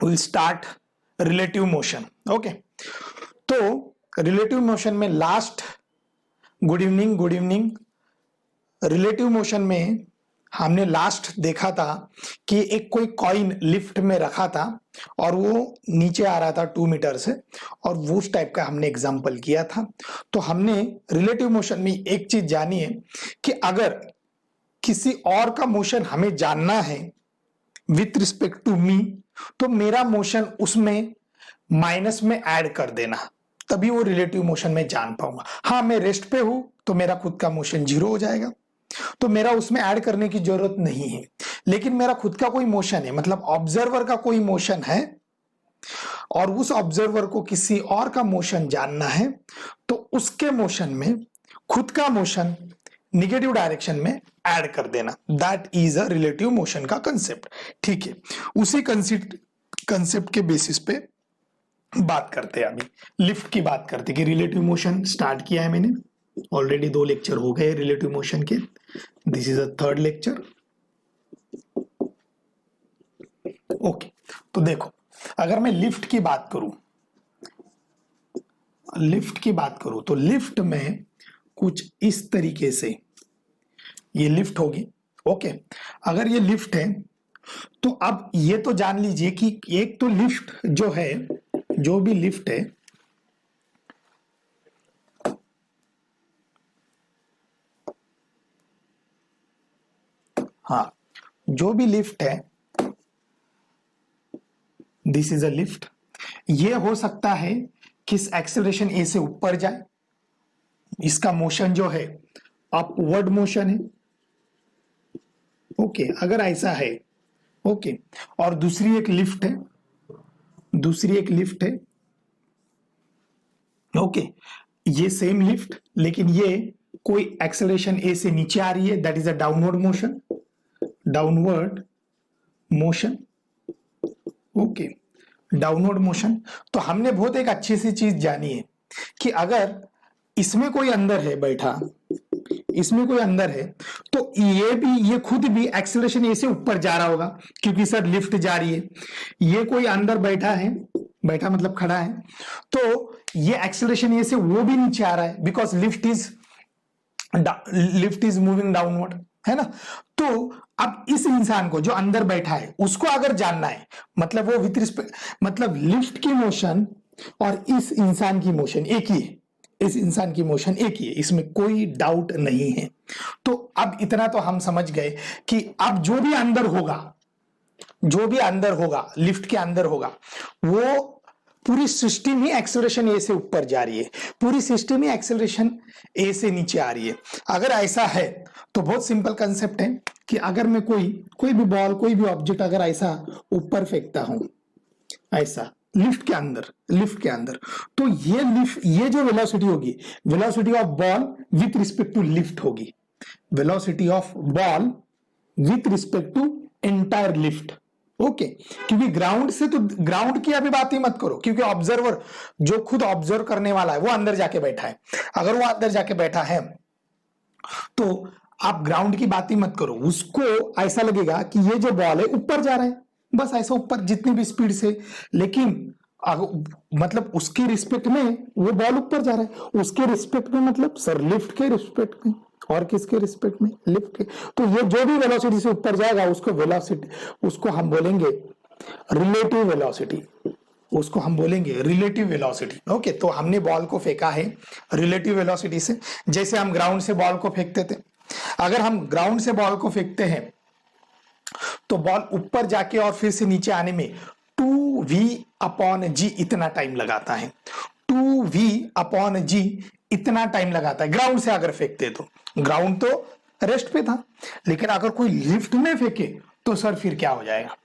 Will start relative motion. Okay, तो relative motion में last, good evening. Relative motion में हमने लास्ट देखा था कि एक कोई कॉइन लिफ्ट में रखा था और वो नीचे आ रहा था 2 मीटर से, और वो उस टाइप का हमने एग्जांपल किया था। तो हमने रिलेटिव मोशन में एक चीज जानी है कि अगर किसी और का मोशन हमें जानना है विथ रिस्पेक्ट टू मी, तो मेरा मोशन उसमें माइनस में ऐड कर देना, तभी वो रिलेटिव मोशन में जान पाऊंगा। हाँ, मैं रेस्ट पे हूं तो मेरा खुद का मोशन 0 हो जाएगा, तो मेरा उसमें ऐड करने की जरूरत नहीं है। लेकिन मेरा खुद का कोई मोशन है, मतलब ऑब्जर्वर का कोई मोशन है, और उस ऑब्जर्वर को किसी और का मोशन जानना है, तो उसके मोशन में खुद का मोशन निगेटिव डायरेक्शन में ऐड कर देना। That is a relative motion का कंसेप्ट। ठीक है, उसी कंसेप्ट के बेसिस पे बात करते हैं। अभी लिफ्ट की बात करते हैं कि रिलेटिव मोशन स्टार्ट किया है मैंने, ऑलरेडी 2 लेक्चर हो गए रिलेटिव मोशन के, this is a 3rd lecture. Okay, तो देखो, अगर मैं लिफ्ट की बात करूं तो लिफ्ट में कुछ इस तरीके से ये लिफ्ट होगी। ओके, अगर ये लिफ्ट है तो अब ये तो जान लीजिए कि एक तो लिफ्ट जो है, जो भी लिफ्ट है, हाँ, जो भी लिफ्ट है, दिस इज अ लिफ्ट। ये हो सकता है कि इस एक्सेलरेशन ए से ऊपर जाए, इसका मोशन जो है अपवर्ड मोशन है। ओके, अगर ऐसा है, ओके, और दूसरी एक लिफ्ट है, ओके, ये सेम लिफ्ट, लेकिन ये कोई एक्सेलरेशन ए से नीचे आ रही है, that is a downward motion. Okay, downward motion. तो हमने बहुत एक अच्छी सी चीज जानी है कि अगर इसमें कोई अंदर है बैठा, इसमें कोई अंदर है, तो ये खुद भी एक्सेलरेशन ए से ऊपर जा रहा होगा, क्योंकि सर लिफ्ट जा रही है। ये कोई अंदर बैठा है, बैठा मतलब खड़ा है, तो ये एक्सेलरेशन ए से वो भी नीचे आ रहा है, because lift is moving downward, है ना। तो अब इस इंसान को जो अंदर बैठा है उसको अगर जानना है, मतलब वो विथ रिस्पेक्ट, मतलब लिफ्ट की मोशन और इस इंसान की मोशन एक ही है, इसमें कोई डाउट नहीं है। तो अब इतना तो हम समझ गए कि अब जो भी अंदर होगा लिफ्ट के अंदर होगा, वो पूरी सिस्टम ही एक्सेलरेशन ए से ऊपर जा रही है, पूरी सिस्टम ही एक्सेलरेशन ए से नीचे आ रही है। अगर ऐसा है तो बहुत सिंपल कंसेप्ट है कि अगर मैं कोई भी बॉल, कोई भी ऑब्जेक्ट अगर ऐसा ऊपर फेंकता हूं, ऐसा लिफ्ट के अंदर, तो ये जो वेलोसिटी होगी, velocity of ball with respect to lift होगी, velocity of ball with respect to entire lift. Okay, क्योंकि ग्राउंड की अभी बात ही मत करो, क्योंकि ऑब्जर्वर जो खुद ऑब्जर्व करने वाला है वो अंदर जाके बैठा है। अगर वो अंदर जाके बैठा है तो आप ग्राउंड की बात ही मत करो, उसको ऐसा लगेगा कि ये जो बॉल है ऊपर जा रहा है, बस ऐसा ऊपर जितनी भी स्पीड से, लेकिन मतलब उसके रिस्पेक्ट में वो बॉल ऊपर जा रहा है, उसके रिस्पेक्ट में मतलब सर लिफ्ट के रिस्पेक्ट में, और किसके रिस्पेक्ट में, लिफ्ट के। तो ये जो भी वेलोसिटी से ऊपर जाएगा उसको हम बोलेंगे रिलेटिव वेलोसिटी। ओके, तो हमने बॉल को फेंका है रिलेटिव वेलोसिटी से, जैसे हम ग्राउंड से बॉल को फेंकते थे। अगर हम ग्राउंड से बॉल को फेंकते हैं तो बॉल ऊपर जाके और फिर से नीचे आने में 2v/g इतना टाइम लगाता है, 2v/g इतना टाइम लगाता है ग्राउंड से अगर फेंकते। तो ग्राउंड तो रेस्ट पे था, लेकिन अगर कोई लिफ्ट में फेंके तो सर फिर क्या हो जाएगा,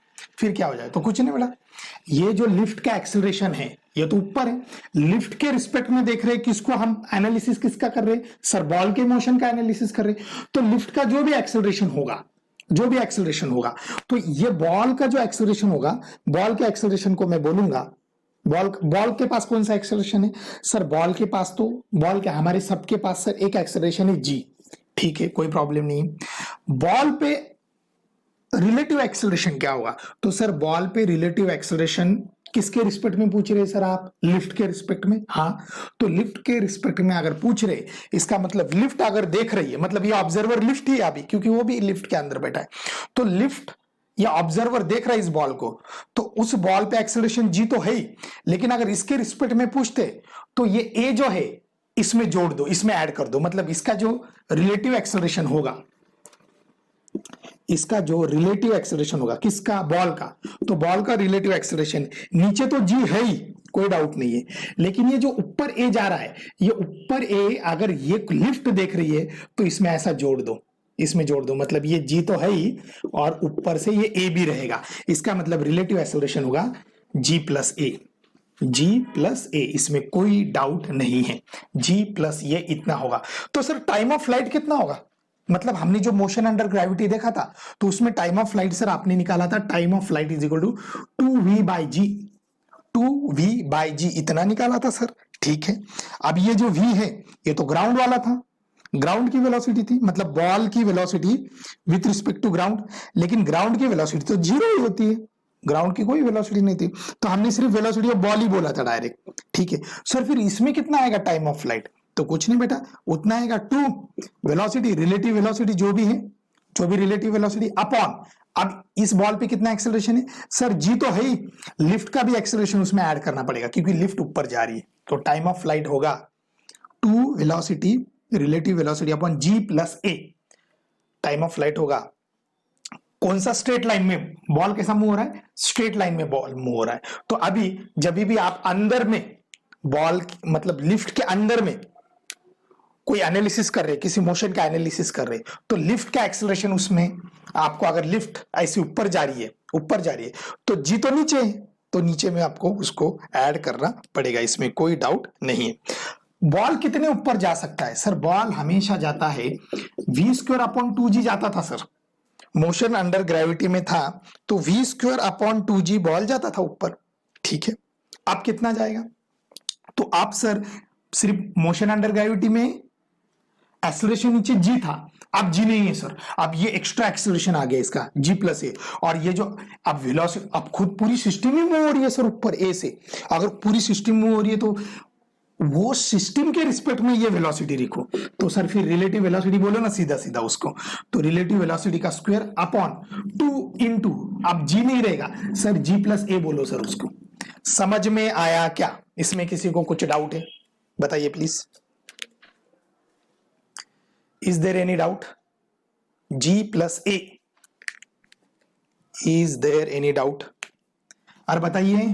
तो कुछ नहीं मिला। ये जो लिफ्ट का एक्सेलरेशन है ये तो ऊपर है, लिफ्ट के रिस्पेक्ट में देख रहे हैं किसको, हम एनालिसिस किसका कर रहे हैं, सर बॉल के मोशन का एनालिसिस कर रहे हैं। तो लिफ्ट का जो भी एक्सेलरेशन होगा, तो ये बॉल का जो एक्सेलरेशन होगा, बॉल के एक्सेलरेशन को मैं बोलूंगा, बॉल के पास कौन सा एक्सेलरेशन है सर, बॉल के हमारे सबके पास सर एक एक्सेलरेशन है जी, ठीक है, कोई प्रॉब्लम नहीं। बॉल पे रिलेटिव एक्सेलरेशन क्या होगा? तो सर बॉल पे रिलेटिव एक्सेलरेशन किसके रिस्पेक्ट में पूछ रहे सर आप? लिफ्ट के रिस्पेक्ट में। हाँ, तो लिफ्ट के रिस्पेक्ट में अगर पूछ रहे, इसका मतलब लिफ्ट अगर देख रही है, मतलब ये ऑब्जर्वर लिफ्ट ही है अभी, क्योंकि वो भी लिफ्ट के अंदर बैठा है। तो लिफ्ट या ऑब्जर्वर देख रहा है इस बॉल को, तो उस बॉल पे एक्सेलरेशन जी तो है ही, लेकिन अगर इसके रिस्पेक्ट में पूछते तो ये ए जो है इसमें जोड़ दो, इसमें ऐड कर दो, मतलब इसका जो रिलेटिव एक्सेलरेशन होगा, इसका जो रिलेटिव एक्सेलरेशन होगा किसका? बॉल का। तो बॉल का रिलेटिव एक्सेलरेशन नीचे तो जी है ही, कोई डाउट नहीं है, लेकिन ये जो ऊपर ए जा रहा है, ये ऊपर ए अगर ये लिफ्ट देख रही है तो इसमें ऐसा जोड़ दो, इसमें जोड़ दो, मतलब ये जी तो है ही और ऊपर से ये ए भी रहेगा, इसका मतलब रिलेटिव एक्सेलरेशन होगा जी प्लस ए। जी प्लस ए, इसमें कोई डाउट नहीं है, जी प्लस ये इतना होगा। तो सर टाइम ऑफ फ्लाइट कितना होगा? मतलब हमने जो मोशन अंडर ग्रेविटी देखा था, तो उसमें टाइम ऑफ फ्लाइट सर आपने निकाला था, time of flight is equal to 2v by g, 2v by g इतना निकाला था सर। ठीक है, अब ये जो v है ये तो ग्राउंड वाला था, ग्राउंड की वेलोसिटी थी, मतलब बॉल की velocity with respect to ground, लेकिन ग्राउंड की वेलोसिटी तो जीरो ही होती है, ग्राउंड की कोई वेलोसिटी नहीं थी, तो हमने सिर्फ वेलोसिटी ऑफ बॉल ही बोला था डायरेक्ट। ठीक है सर, फिर इसमें कितना आएगा टाइम ऑफ फ्लाइट? तो कुछ नहीं बेटा, उतना आएगा 2 वेलोसिटी, रिलेटिव वेलोसिटी जो भी है, जो भी रिलेटिव वेलोसिटी अपॉन, अब इस बॉल पे कितना एक्सेलरेशन है सर? जी तो है ही, लिफ्ट का भी एक्सेलरेशन उसमें ऐड करना पड़ेगा क्योंकि लिफ्ट ऊपर जा रही है, तो टाइम ऑफ फ्लाइट होगा 2 velocity relative velocity upon ji plus A. Time of flight होगा, कौन सा? स्ट्रेट लाइन में बॉल कैसा मूव हो रहा है? स्ट्रेट लाइन में बॉल मूव हो रहा है। तो अभी जब भी आप अंदर में बॉल मतलब लिफ्ट के अंदर में कोई एनालिसिस कर रहे, किसी मोशन का एनालिसिस कर रहे, तो लिफ्ट का एक्सेलरेशन उसमें आपको, अगर लिफ्ट ऐसी ऊपर जा रही है, ऊपर जा रही है, तो जी तो नीचे है, तो नीचे में आपको उसको ऐड करना पड़ेगा, इसमें कोई डाउट नहीं है। बॉल कितने ऊपर जा सकता है सर? बॉल हमेशा जाता है वी स्क्वायर अपॉन 2g जाता था सर, मोशन अंडर ग्रेविटी में था तो we square upon 2g ball जाता था ऊपर। ठीक है, अब कितना जाएगा? तो आप सर सिर्फ मोशन अंडर ग्रेविटी में एक्सेलरेशन नीचे जी था, अब जी नहीं है सर, अब ये एक्स्ट्रा एक्सेलरेशन आ गया इसका जी प्लस ए, और ये जो अब वेलोसिटी, अब खुद पूरी सिस्टम ही मूव हो रही है सर ऊपर ए से, अगर पूरी सिस्टम मूव हो रही है तो वो सिस्टम के रिस्पेक्ट में ये वेलोसिटी लिखो, तो सर फिर रिलेटिव वेलोसिटी बोलो ना सीधा सीधा उसको, तो रिलेटिव वेलोसिटी का स्क्वायर अपॉन 2 इंटू, अब जी नहीं रहेगा सर, जी प्लस ए बोलो सर उसको। समझ में आया क्या? इसमें किसी को कुछ डाउट है बताइए please, is there any doubt? G plus A, is there any doubt? और बताइए,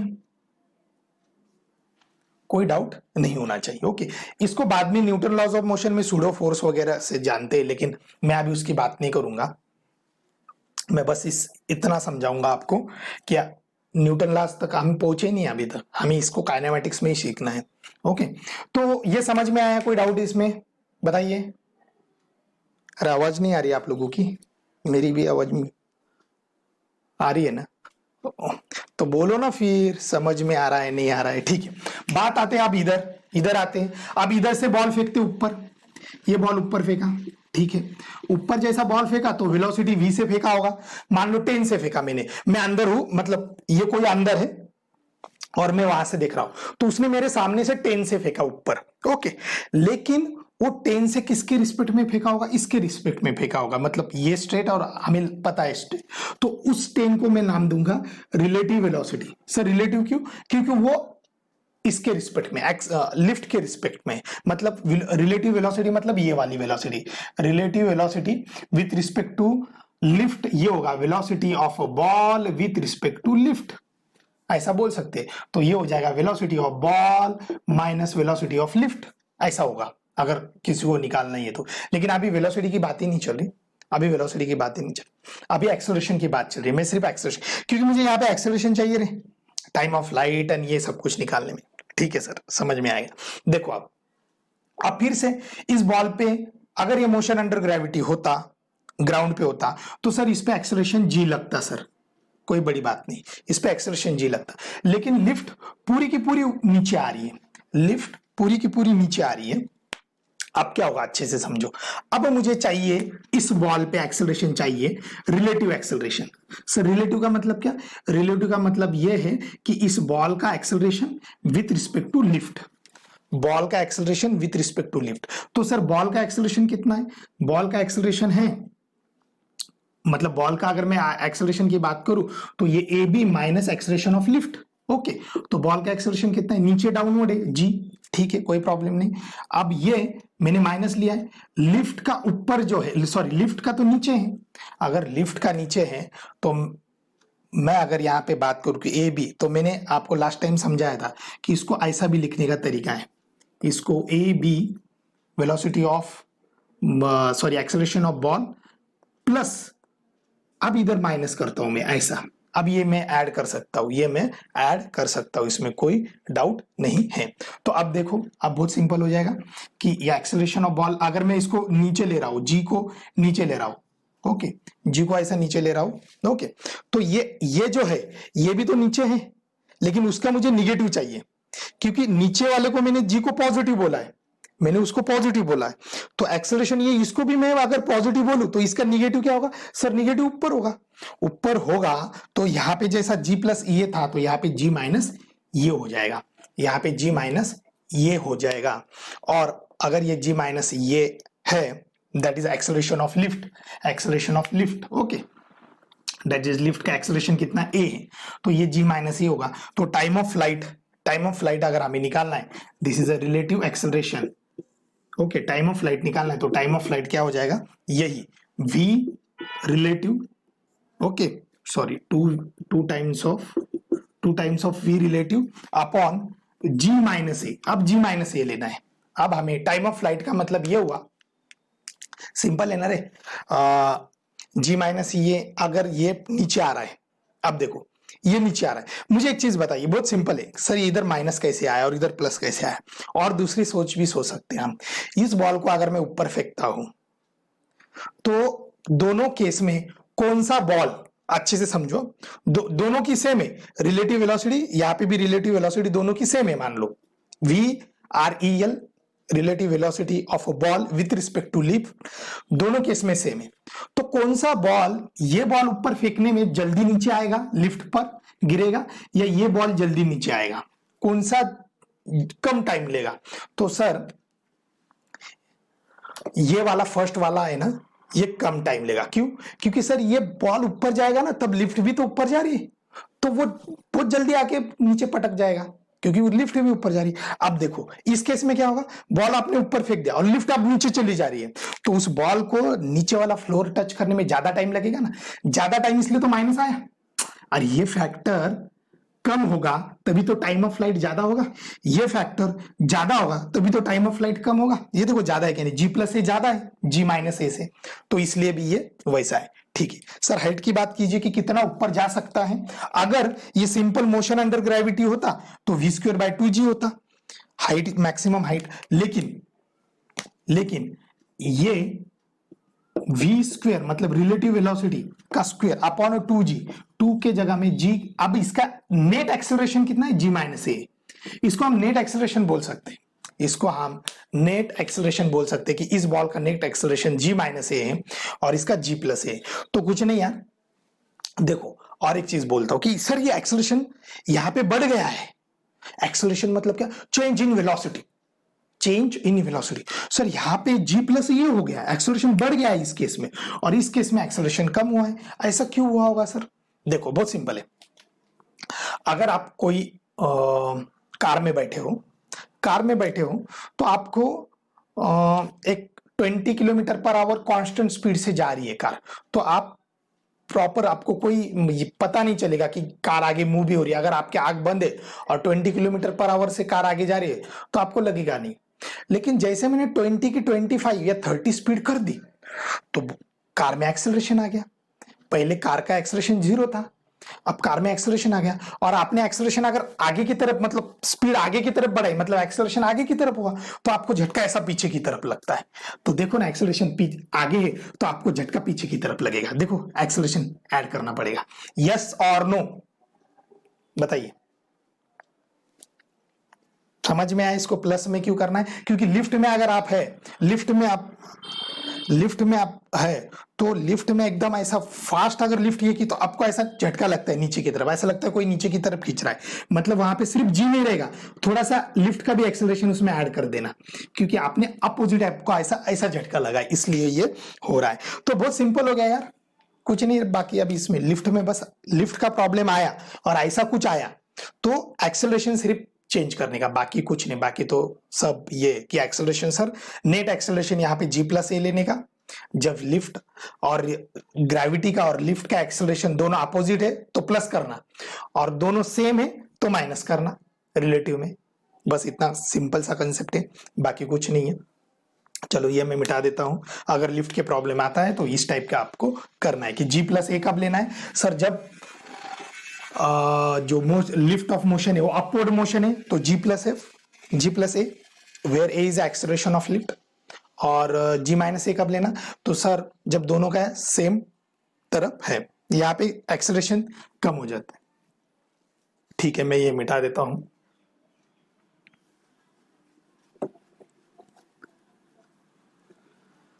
कोई डाउट नहीं होना चाहिए। ओके, इसको बाद में न्यूटन लॉज ऑफ मोशन में सूडो फोर्स वगैरह से जानते हैं, लेकिन मैं अभी उसकी बात नहीं करूंगा, मैं बस इतना समझाऊंगा आपको कि न्यूटन लॉज तक हम पहुंचे नहीं अभी तक, हमें इसको काइनेमेटिक्स में ही सीखना है। ओके, तो ये समझ में आया? कोई डाउट इसमें बताइए। अरे आवाज नहीं आ रही आप लोगों की, मेरी भी आवाज आ रही है ना? तो बोलो ना फिर, समझ में आ रहा है नहीं आ रहा है? ठीक है, बात आते हैं अब इधर आते हैं। अब इधर से बॉल फेंकते ऊपर, ये बॉल ऊपर फेंका, ठीक है, ऊपर जैसा बॉल फेंका तो वेलोसिटी v से फेंका होगा, मान लो 10 से फेंका मैंने, मैं अंदर हूं, मतलब ये कोई अंदर है और मैं वहां से देख रहा हूं, तो उसने मेरे सामने से 10 से फेंका ऊपर। ओके, लेकिन वो 10 से किसके रिस्पेक्ट में फेंका होगा? इसके रिस्पेक्ट में फेंका होगा, मतलब ये स्ट्रेट और हमें पता है स्ट्रेट, तो उस 10 को मैं नाम दूंगा रिलेटिव वेलोसिटी। सर रिलेटिव क्यों? क्योंकि वो इसके रिस्पेक्ट में, लिफ्ट के रिस्पेक्ट में, मतलब रिलेटिव वेलोसिटी मतलब ये वाली velocity, relative velocity with respect to lift, ये होगा velocity of ball with respect to lift, ऐसा बोल सकते हैं। तो ये हो जाएगा velocity of ball minus velocity of lift, ऐसा होगा अगर किसी को निकालना ही है तो। लेकिन अभी वेलोसिटी की बात ही नहीं चल रही, अभी वेलोसिटी की बात ही नहीं चल रही, अभी एक्सेलरेशन की बात चल रही है। मैं सिर्फ एक्सेलरेशन, क्योंकि मुझे यहाँ पे एक्सेलरेशन चाहिए रे, टाइम ऑफ लाइट एंड ये सब कुछ निकालने में। ठीक है सर, समझ में आएगा। देखो अब फिर से इस बॉल पे अगर ये मोशन अंडर ग्रेविटी होता, ग्राउंड पे होता, तो सर इस पे एक्सेलरेशन जी लगता सर, कोई बड़ी बात नहीं, इस पे एक्सेलरेशन जी लगता, लेकिन लिफ्ट पूरी की पूरी नीचे आ रही है, लिफ्ट पूरी की पूरी नीचे आ रही है, अब क्या होगा अच्छे से समझो। अब मुझे चाहिए इस बॉल पे एक्सेलरेशन चाहिए, रिलेटिव एक्सेलरेशन। सर रिलेटिव का मतलब क्या? रिलेटिव का मतलब यह है कि इस बॉल का acceleration with respect to lift, ball का acceleration with respect to lift. तो सर बॉल का एक्सेलरेशन कितना है? बॉल का एक्सेलरेशन है, मतलब बॉल का अगर मैं एक्सेलरेशन की बात करूं तो ये A B minus acceleration of lift. Okay, तो बॉल का एक्सेलरेशन कितना है? नीचे डाउनवर्ड है जी, ठीक है कोई प्रॉब्लम नहीं। अब ये मैंने माइनस लिया है, लिफ्ट का ऊपर जो है, सॉरी लिफ्ट का तो नीचे है, अगर लिफ्ट का नीचे है तो मैं अगर यहां पे बात करूं कि ए बी, तो मैंने आपको लास्ट टाइम समझाया था कि इसको ऐसा भी लिखने का तरीका है, इसको A B velocity of, sorry acceleration of ball plus, अब इधर माइनस करता हूं मैं ऐसा, अब ये मैं ऐड कर सकता हूं, ये मैं ऐड कर सकता हूं, इसमें कोई डाउट नहीं है। तो अब देखो, अब बहुत सिंपल हो जाएगा कि ये एक्सेलरेशन ऑफ बॉल, अगर मैं इसको नीचे ले रहा हूं, जी को नीचे ले रहा हूं, ओके, जी को ऐसा नीचे ले रहा हूं, ओके, तो ये जो है ये भी तो नीचे है, लेकिन उसका मुझे निगेटिव चाहिए, क्योंकि नीचे वाले को मैंने जी को पॉजिटिव बोला है, मैंने उसको पॉजिटिव बोला है, तो एक्सेलरेशन ये, इसको भी मैं अगर पॉजिटिव बोलूं तो इसका निगेटिव क्या होगा? सर निगेटिव ऊपर होगा, ऊपर होगा तो यहां पे जैसा जी प्लस ये था तो यहां पे जी माइनस ये हो जाएगा, यहां पे जी माइनस ये हो जाएगा, और अगर ये जी माइनस ये है that is acceleration of lift, acceleration of lift, okay, that is lift का एक्सेलरेशन कितना ए है, तो ये जी माइनस ये होगा। तो time of flight, time of flight अगर हमें निकालना है, this is a relative acceleration, okay, time of flight निकालना है तो टाइम ऑफ फ्लाइट क्या हो जाएगा? यही v relative, okay, sorry two times of v relative upon g minus a. अब g माइनस ए लेना है, अब हमें टाइम ऑफ फ्लाइट का मतलब ये हुआ, सिंपल है ना रे, g माइनस ये, अगर ये नीचे आ रहा है, अब देखो ये नीचे आ रहा है, मुझे एक चीज बताइए, बहुत सिंपल है सर, इधर माइनस कैसे आया और इधर प्लस कैसे आया? और दूसरी सोच भी सोच सकते हैं हम, इस बॉल को अगर मैं ऊपर फेंकता हूं तो दोनों केस में कौन सा बॉल, अच्छे से समझो, दोनों की सेम है रिलेटिव वेलोसिटी, यहां पे भी रिलेटिव वेलोसिटी दोनों की सेम है, मान लो VREL, relative velocity of a ball with respect to lift, दोनों केस में सेम है, तो कौन सा बॉल, ये बॉल ऊपर फेंकने में जल्दी नीचे आएगा, लिफ्ट पर गिरेगा, या ये बॉल जल्दी नीचे आएगा, कौन सा कम टाइम लेगा? तो सर ये वाला फर्स्ट वाला है ना, ये कम टाइम लेगा, क्यों? क्योंकि सर ये बॉल ऊपर जाएगा ना, तब लिफ्ट भी तो ऊपर जा रही है, तो वो बहुत जल्दी आके नीचे पटक जाएगा, क्योंकि वो लिफ्ट भी ऊपर जा रही है। अब देखो इस केस में क्या होगा, बॉल आपने ऊपर फेंक दिया और लिफ्ट अब नीचे चली जा रही है, तो उस बॉल को नीचे वाला फ्लोर टच करने में ज्यादा टाइम लगेगा ना, ज्यादा टाइम, इसलिए तो माइनस आया, और ये फैक्टर कम होगा तभी तो टाइम ऑफ फ्लाइट ज्यादा होगा, ये फैक्टर ज्यादा होगा तभी तो टाइम ऑफ फ्लाइट कम होगा। ये देखो ज्यादा है क्या नहीं, जी प्लस ए ज्यादा है जी माइनस ए से, तो इसलिए भी ये वैसा है, ठीक है। सर हाइट की बात कीजिए कि कितना ऊपर जा सकता है, अगर ये सिंपल मोशन अंडर ग्रेविटी होता तो v²/2g होता, हाइट मैक्सिमम हाइट, लेकिन ये v² मतलब रिलेटिव वेलोसिटी का स्क्वायर अपॉन 2g, 2 के जगह में g, अब इसका नेट एक्सेलरेशन कितना है? g माइनस ए, इसको हम नेट एक्सेलरेशन बोल सकते हैं, इसको हम नेट एक्सेलरेशन बोल सकते हैं कि इस बॉल का नेट एक्सेलरेशन g माइनस ए है और इसका g प्लस ए। तो कुछ नहीं यार, देखो और एक चीज बोलता हूं कि सर ये एक्सेलरेशन यहां पे बढ़ गया है, एक्सेलरेशन मतलब क्या? Change in velocity, change in velocity. Sir यहां पे g प्लस ये हो गया, एक्सेलरेशन बढ़ गया है इस केस में, और इस केस में एक्सेलरेशन कम हुआ है, ऐसा क्यों हुआ होगा सर? देखो बहुत सिंपल है, अगर आप कोई कार में बैठे हो तो आपको एक 20 kilometre per hour constant speed से जा रही है कार, तो आप प्रॉपर, आपको कोई पता नहीं चलेगा कि कार आगे मूव भी हो रही है, अगर आपकी आंख बंद है और 20 किलोमीटर पर आवर से कार आगे जा रही है तो आपको लगेगा नहीं, लेकिन जैसे मैंने 20 की 25 या 30 स्पीड कर दी तो कार में एक्सेलरेशन आ गया, पहले कार का एक्सेलरेशन 0 था, अब कार में एक्सेलरेशन आ गया, और आपने एक्सेलरेशन अगर आगे की तरफ, मतलब स्पीड आगे की तरफ बढ़ाई, मतलब एक्सेलरेशन आगे की तरफ हुआ, तो आपको झटका ऐसा पीछे की तरफ लगता है, तो देखो ना एक्सेलरेशन आगे है तो आपको झटका पीछे की तरफ लगेगा, देखो एक्सेलरेशन ऐड करना पड़ेगा, यस और नो, बताइए, समझ में आया इसको प्लस में क्यों करना है? क्योंकि लिफ्ट में अगर आप है, लिफ्ट में आप है तो लिफ्ट में एकदम ऐसा फास्ट अगर लिफ्ट ये की तो आपको ऐसा झटका लगता है नीचे की तरफ, ऐसा लगता है कोई नीचे की तरफ खींच रहा है, मतलब वहां पे सिर्फ जी नहीं रहेगा, थोड़ा सा लिफ्ट का भी एक्सेलरेशन उसमें ऐड कर देना, क्योंकि आपने अपोजिट आपको ऐसा ऐसा झटका लगा, इसलिए ये हो रहा है। तो बहुत सिंपल हो गया यार, कुछ नहीं बाकी। अभी इसमें लिफ्ट में बस लिफ्ट का प्रॉब्लम आया और ऐसा कुछ आया तो एक्सेलरेशन सिर्फ चेंज करने का, बाकी कुछ नहीं, बाकी तो सब ये कि एक्सेलरेशन सर नेट एक्सेलरेशन यहाँ पे g+a लेने का, जब लिफ्ट और ग्रेविटी का और लिफ्ट का एक्सेलरेशन दोनों अपोजिट है तो प्लस करना, और दोनों सेम है तो माइनस करना रिलेटिव में। बस इतना सिंपल सा कंसेप्ट है, बाकी कुछ नहीं है। चलो ये मैं मिटा देता हूं। अगर लिफ्ट के प्रॉब्लम आता है तो इस टाइप का आपको करना है कि g+a कब लेना है सर, जब जो लिफ्ट ऑफ मोशन है वो अपवर्ड मोशन है तो g+a where a is acceleration of lift, और g-a कब लेना तो सर जब दोनों का सेम तरफ है, यहाँ पे एक्सेलरेशन कम हो जाता है। ठीक है, मैं ये मिटा देता हूं।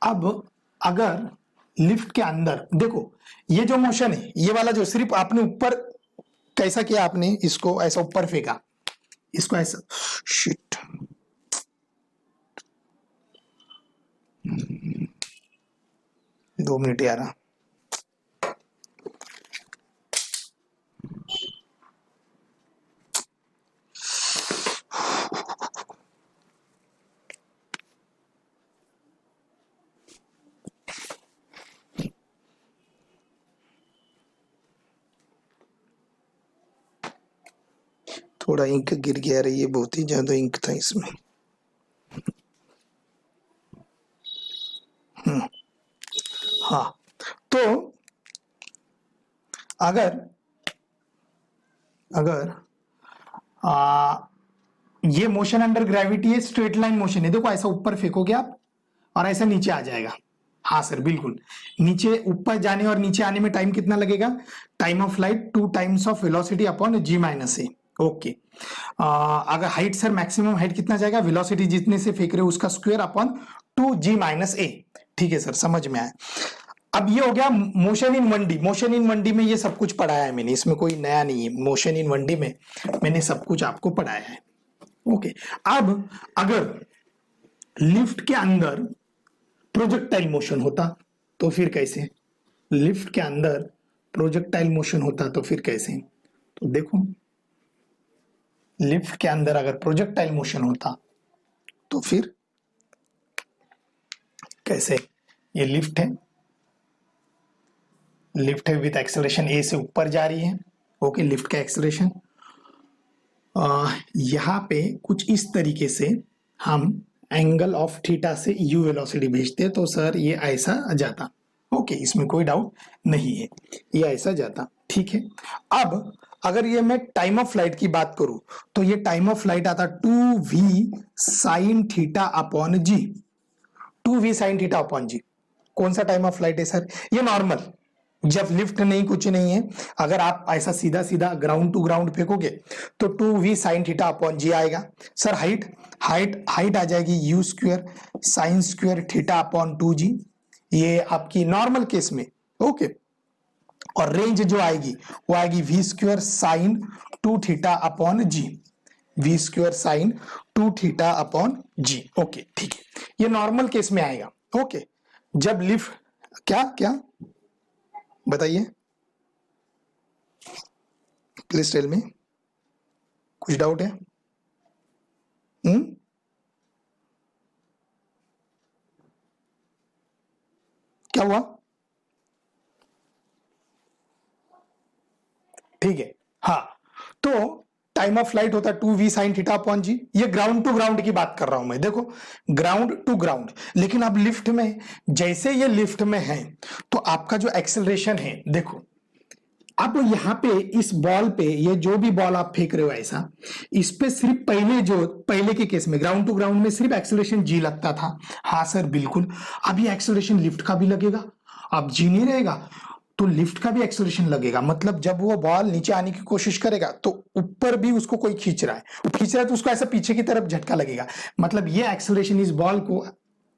अब अगर लिफ्ट के अंदर देखो ये जो मोशन है, ये वाला जो सिर्फ आपने ऊपर कैसा किया, आपने इसको ऐसा ऊपर फेंका, इसको ऐसा, शिट 2 मिनट यार, थोड़ा इंक गिर गया रे, ये बहुत ही ज्यादा इंक था इसमें। हाँ, तो अगर ये मोशन अंडर ग्रेविटी है, स्ट्रेट लाइन मोशन है, देखो ऐसा ऊपर फेंकोगे आप और ऐसा नीचे आ जाएगा। हाँ सर बिल्कुल, नीचे ऊपर जाने और नीचे आने में टाइम कितना लगेगा, time of light 2 times of velocity upon g-a। Okay, अगर हाइट सर मैक्सिमम हाइट कितना जाएगा, वेलोसिटी जितने से फेंक रहे हो उसका स्क्वायर अपॉन 2g-a। ठीक है सर, समझ में आया। अब ये हो गया motion in 1D। Motion in 1D में ये सब कुछ पढ़ाया है मैंने, इसमें कोई नया नहीं है। मोशन इन 1D में मैंने सब कुछ आपको पढ़ाया है। ओके, अब अगर लिफ्ट के अंदर प्रोजेक्टाइल मोशन होता तो फिर कैसे, लिफ्ट के अंदर प्रोजेक्टाइल मोशन होता तो फिर कैसे, तो देखो लिफ्ट के अंदर अगर प्रोजेक्टाइल मोशन होता तो फिर कैसे, ये लिफ्ट है, लिफ्ट है विथ एक्सेलरेशन a से ऊपर जा रही है। ओके, लिफ्ट का एक्सेलरेशन यहां पे कुछ इस तरीके से हम एंगल ऑफ थीटा से u वेलोसिटी भेजते हैं तो सर ये ऐसा जाता। ओके, इसमें कोई डाउट नहीं है, ये ऐसा जाता। ठीक है, अब अगर ये मैं टाइम ऑफ फ्लाइट की बात करूं तो ये टाइम ऑफ फ्लाइट आता 2v साइन थीटा अपॉन जी। 2v साइन थीटा अपॉन जी कौन सा टाइम ऑफ फ्लाइट है सर, ये नॉर्मल, जब लिफ्ट नहीं कुछ नहीं है, अगर आप ऐसा सीधा सीधा ग्राउंड टू ग्राउंड फेंकोगे तो 2v साइन थीटा अपॉन जी आएगा। सर हाइट आ जाएगी u square sine square theta upon 2g, ये आपकी नॉर्मल केस में। ओके, और रेंज जो आएगी वो आएगी v square sine 2 theta upon g, v square sine 2 theta upon g. Okay ठीक है, ये नॉर्मल केस में आएगा। ओके, जब लिफ्ट क्या बताइए, प्लीज टेल मी, कुछ डाउट है? क्या हुआ? ठीक है, हाँ, तो टाइम ऑफ फ्लाइट होता है 2v साइन थीटा अपॉन जी। ये ग्राउंड टू ग्राउंड की बात कर रहा हूं मैं, देखो ग्राउंड टू ग्राउंड। लेकिन अब लिफ्ट में, जैसे ये लिफ्ट में है तो आपका जो एक्सेलरेशन है, देखो अब यहां पे इस बॉल पे, ये जो भी बॉल आप फेंक रहे हो ऐसा, इस पे सिर्फ पहले के केस में ग्राउंड टू ग्राउंड में सिर्फ एक्सेलरेशन जी लगता था। हाँ सर बिल्कुल, अब ये एक्सेलरेशन लिफ्ट का भी लगेगा। अब जी नहीं रहेगा तो लिफ्ट का भी एक्सेलरेशन लगेगा। मतलब जब वो बॉल नीचे आने की कोशिश करेगा तो ऊपर भी उसको कोई खींच रहा है, वो खींच रहा है तो उसको ऐसा पीछे की तरफ झटका लगेगा। मतलब ये एक्सेलरेशन इस बॉल को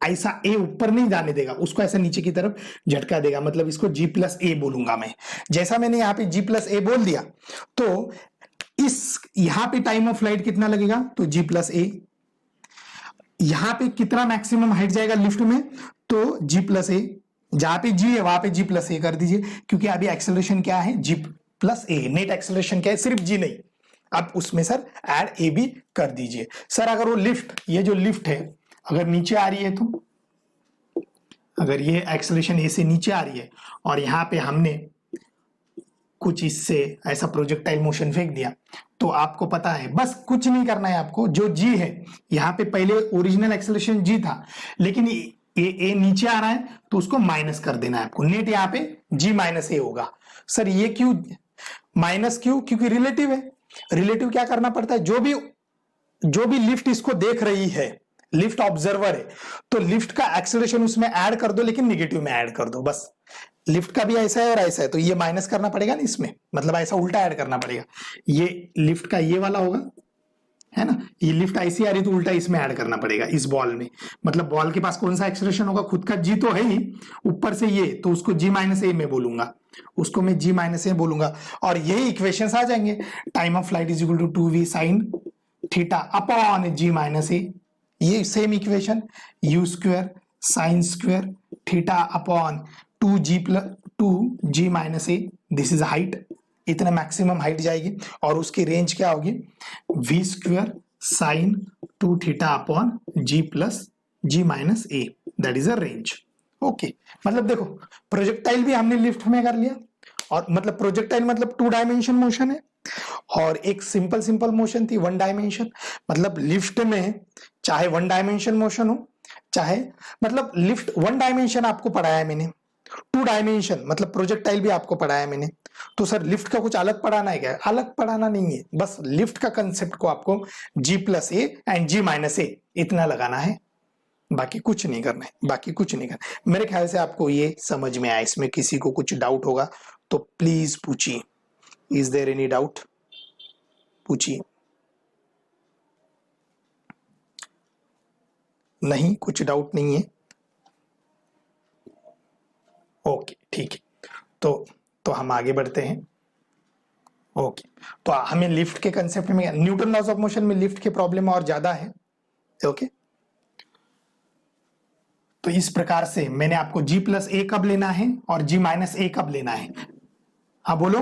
ऐसा ए ऊपर नहीं जाने देगा, उसको ऐसा नीचे की तरफ झटका देगा। मतलब इसको जी प्लस ए बोलूंगा मैं। जैसा मैंने यहाँ पे जी प्लस ए बोल दिया तो इस यहां पे टाइम ऑफ फ्लाइट कितना लगेगा, तो जी प्लस ए। यहां पे कितना मैक्सिमम हाइट जाएगा लिफ्ट में, तो जी प्लस ए। जहां पे जी है वहां पे जी प्लस ए कर दीजिए, क्योंकि अभी एक्सेलरेशन क्या है, जी प्लस ए। नेट एक्सेलरेशन क्या है, सिर्फ जी नहीं, अब उसमें सर ऐड ए भी कर दीजिए। सर अगर वो लिफ्ट, ये जो लिफ्ट है अगर नीचे आ रही है, तो अगर ये एक्सेलरेशन ए से नीचे आ रही है और यहां पे हमने कुछ इससे ऐसा प्रोजेक्टाइल मोशन फेंक दिया, तो आपको पता है बस कुछ नहीं करना है आपको। जो जी है यहाँ पे पहले ओरिजिनल एक्सेलरेशन जी था, लेकिन ए नीचे आ रहा है तो उसको माइनस कर देना है आपको। नेट यहाँ पे जी माइनस ए होगा। सर ये क्यों माइनस, क्यों, क्योंकि रिलेटिव है। रिलेटिव क्या करना पड़ता है, जो भी लिफ्ट इसको देख रही है, लिफ्ट ऑब्जर्वर है, तो लिफ्ट का एक्सेलरेशन उसमें ऐड कर दो, लेकिन निगेटिव में ऐड कर दो बस। लिफ्ट का भी ऐसा है और ऐसा है, तो ये माइनस करना पड़ेगा ना इसमें, मतलब ऐसा उल्टा ऐड करना पड़ेगा। ये लिफ्ट का ये वाला होगा, है ना, ये लिफ्ट ऐसी आ रही तो उल्टा इसमें ऐड करना पड़ेगा इस बॉल में। मतलब बॉल के पास कौन सा एक्सेलरेशन होगा, खुद का जी तो है ही, ऊपर से ये, तो उसको जी माइनस ए में बोलूंगा, उसको मैं जी माइनस ए बोलूंगा। और यही इक्वेशंस आ जाएंगे। Time of flight is equal to 2v sine theta upon g minus a. ये same equation, u square sine square theta upon 2g minus a, this is height. इतना मैक्सिमम हाइट जाएगी और उसकी रेंज क्या होगी, v square sine 2 theta upon ji plus g minus a, that is a range. Okay, मतलब देखो projectile भी हमने लिफ्ट में कर लिया, और मतलब प्रोजेक्टाइल मतलब 2 डायमेंशन मोशन है, और एक सिंपल मोशन थी 1 डायमेंशन। मतलब लिफ्ट में चाहे 1 डायमेंशन मोशन हो, चाहे मतलब लिफ्ट 1 डायमेंशन आपको पढ़ाया है मैंने, 2 डायमेंशन मतलब प्रोजेक्टाइल भी आपको पढ़ाया है मैंने। तो सर लिफ्ट का कुछ अलग पढ़ाना है क्या, अलग पढ़ाना नहीं है, बस लिफ्ट का कंसेप्ट को आपको g plus a and g minus a इतना लगाना है, बाकी कुछ नहीं करना है, बाकी कुछ नहीं करना है। मेरे ख्याल से आपको ये समझ में आया। इसमें किसी को कुछ डाउट होगा तो प्लीज पूछिए। इज देयर एनी डाउट, पूछिए। नहीं, कुछ डाउट नहीं है, ओके ठीक है। तो हम आगे बढ़ते हैं। ओके, तो हमें लिफ्ट के कंसेप्ट में, न्यूटन लॉज ऑफ मोशन में लिफ्ट के प्रॉब्लम और ज्यादा है। ओके, तो इस प्रकार से मैंने आपको जी प्लस ए कब लेना है और जी माइनस ए कब लेना है, हाँ बोलो।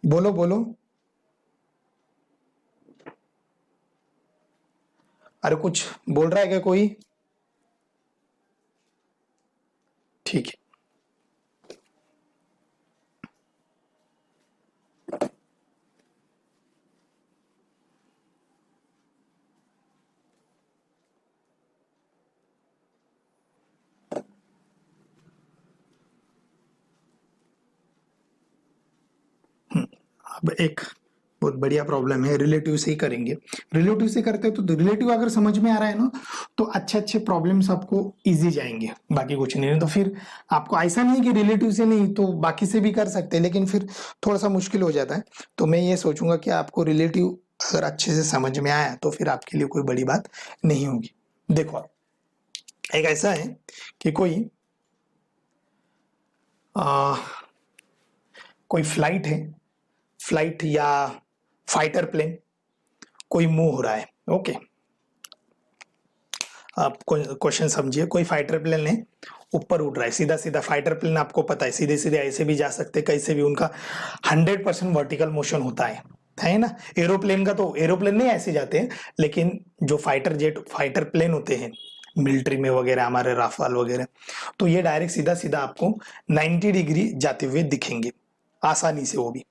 बोलो बोलो, अरे कुछ बोल रहा है क्या कोई, ठीक है। अब एक बहुत बढ़िया प्रॉब्लम है, रिलेटिव से ही करेंगे। रिलेटिव से करते हो तो रिलेटिव अगर समझ में आ रहा है ना, तो अच्छे अच्छे प्रॉब्लम्स आपको इजी जाएंगे, बाकी कुछ नहीं। तो फिर आपको ऐसा नहीं कि रिलेटिव से नहीं तो बाकी से भी कर सकते हैं, लेकिन फिर थोड़ा सा मुश्किल हो जाता है। तो मैं ये सोचूंगा कि आपको रिलेटिव अगर अच्छे से समझ में आया तो फिर आपके लिए कोई बड़ी बात नहीं होगी। देखो एक ऐसा है कि कोई फ्लाइट है, फ्लाइट या फाइटर प्लेन कोई मूव हो रहा है। ओके, आप क्वेश्चन समझिए। कोई फाइटर प्लेन है, ऊपर उड़ रहा है सीधा सीधा। फाइटर प्लेन आपको पता है सीधे सीधे ऐसे भी जा सकते, कैसे भी, उनका 100% वर्टिकल मोशन होता है ना। एरोप्लेन का तो एरोप्लेन नहीं ऐसे जाते हैं, लेकिन जो फाइटर जेट फाइटर प्लेन होते हैं मिलिट्री में वगैरह, हमारे राफाल वगैरह, तो ये डायरेक्ट सीधा सीधा आपको 90 डिग्री जाते हुए दिखेंगे आसानी से, वो भी।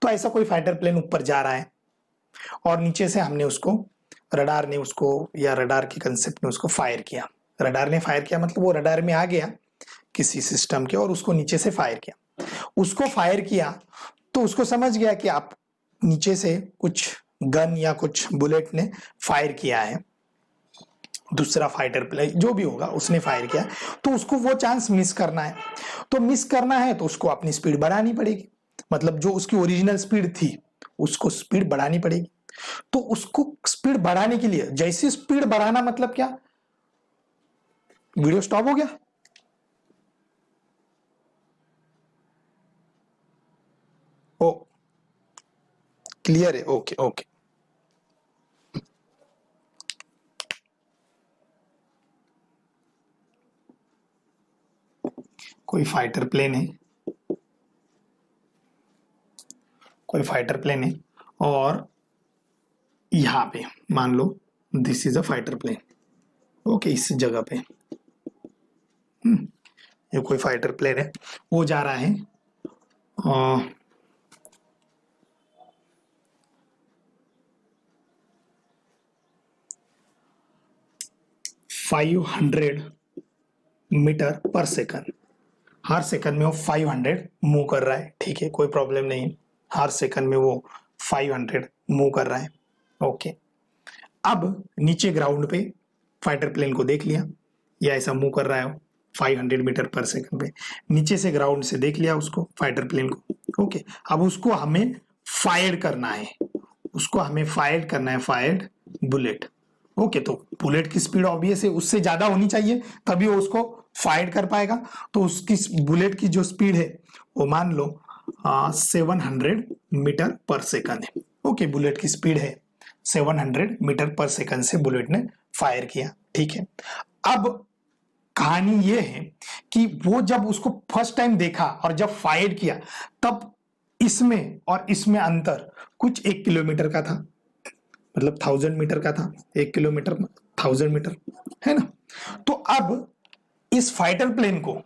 तो ऐसा कोई फाइटर प्लेन ऊपर जा रहा है और नीचे से हमने उसको, रडार ने उसको, या रडार के कंसेप्ट में उसको फायर किया। रडार ने फायर किया मतलब वो रडार में आ गया किसी सिस्टम के और उसको नीचे से फायर किया। उसको फायर किया तो उसको समझ गया कि आप नीचे से कुछ गन या कुछ बुलेट ने फायर किया है, दूसरा फाइटर प्लेन जो भी होगा उसने फायर किया, तो उसको वो चांस मिस करना है। तो मिस करना है तो उसको अपनी स्पीड बढ़ानी पड़ेगी, मतलब जो उसकी ओरिजिनल स्पीड थी उसको स्पीड बढ़ानी पड़ेगी। तो उसको स्पीड बढ़ाने के लिए, जैसे स्पीड बढ़ाना मतलब क्या, वीडियो स्टॉप हो गया? ओ क्लियर है, ओके ओके। कोई फाइटर प्लेन है, कोई फाइटर प्लेन है और यहां पे मान लो this is a fighter plane, okay, इस जगह पे ये कोई फाइटर प्लेन है, वो जा रहा है 500 मीटर पर सेकंड, हर सेकंड में वो 500 मूव कर रहा है, ठीक है, कोई प्रॉब्लम नहीं है, हर सेकंड में वो 500 मूव कर रहा है, ओके। अब नीचे ग्राउंड पे फाइटर प्लेन को देख लिया, या ऐसा मूव कर रहा है 500 मीटर पर सेकंड पे, नीचे से ग्राउंड से देख लिया उसको, फाइटर प्लेन को, ओके। अब उसको हमें फायर करना है, उसको हमें फायर करना है, फायर्ड बुलेट, ओके। तो बुलेट की स्पीड ऑब्वियस है उससे ज्यादा होनी चाहिए, तभी वो उसको फायर कर पाएगा। तो उसकी बुलेट की जो स्पीड है वो मान लो 700 मीटर पर सेकंड है, ओके। बुलेट की स्पीड है 700 मीटर पर सेकंड से बुलेट ने फायर किया, ठीक है। अब कहानी ये है कि वो जब उसको फर्स्ट टाइम देखा और जब फायर किया, तब इसमें और इसमें अंतर कुछ 1 किलोमीटर का था, मतलब 1000 मीटर का था, 1 किलोमीटर 1000 मीटर, है ना। तो अब इस फाइटर प्लेन को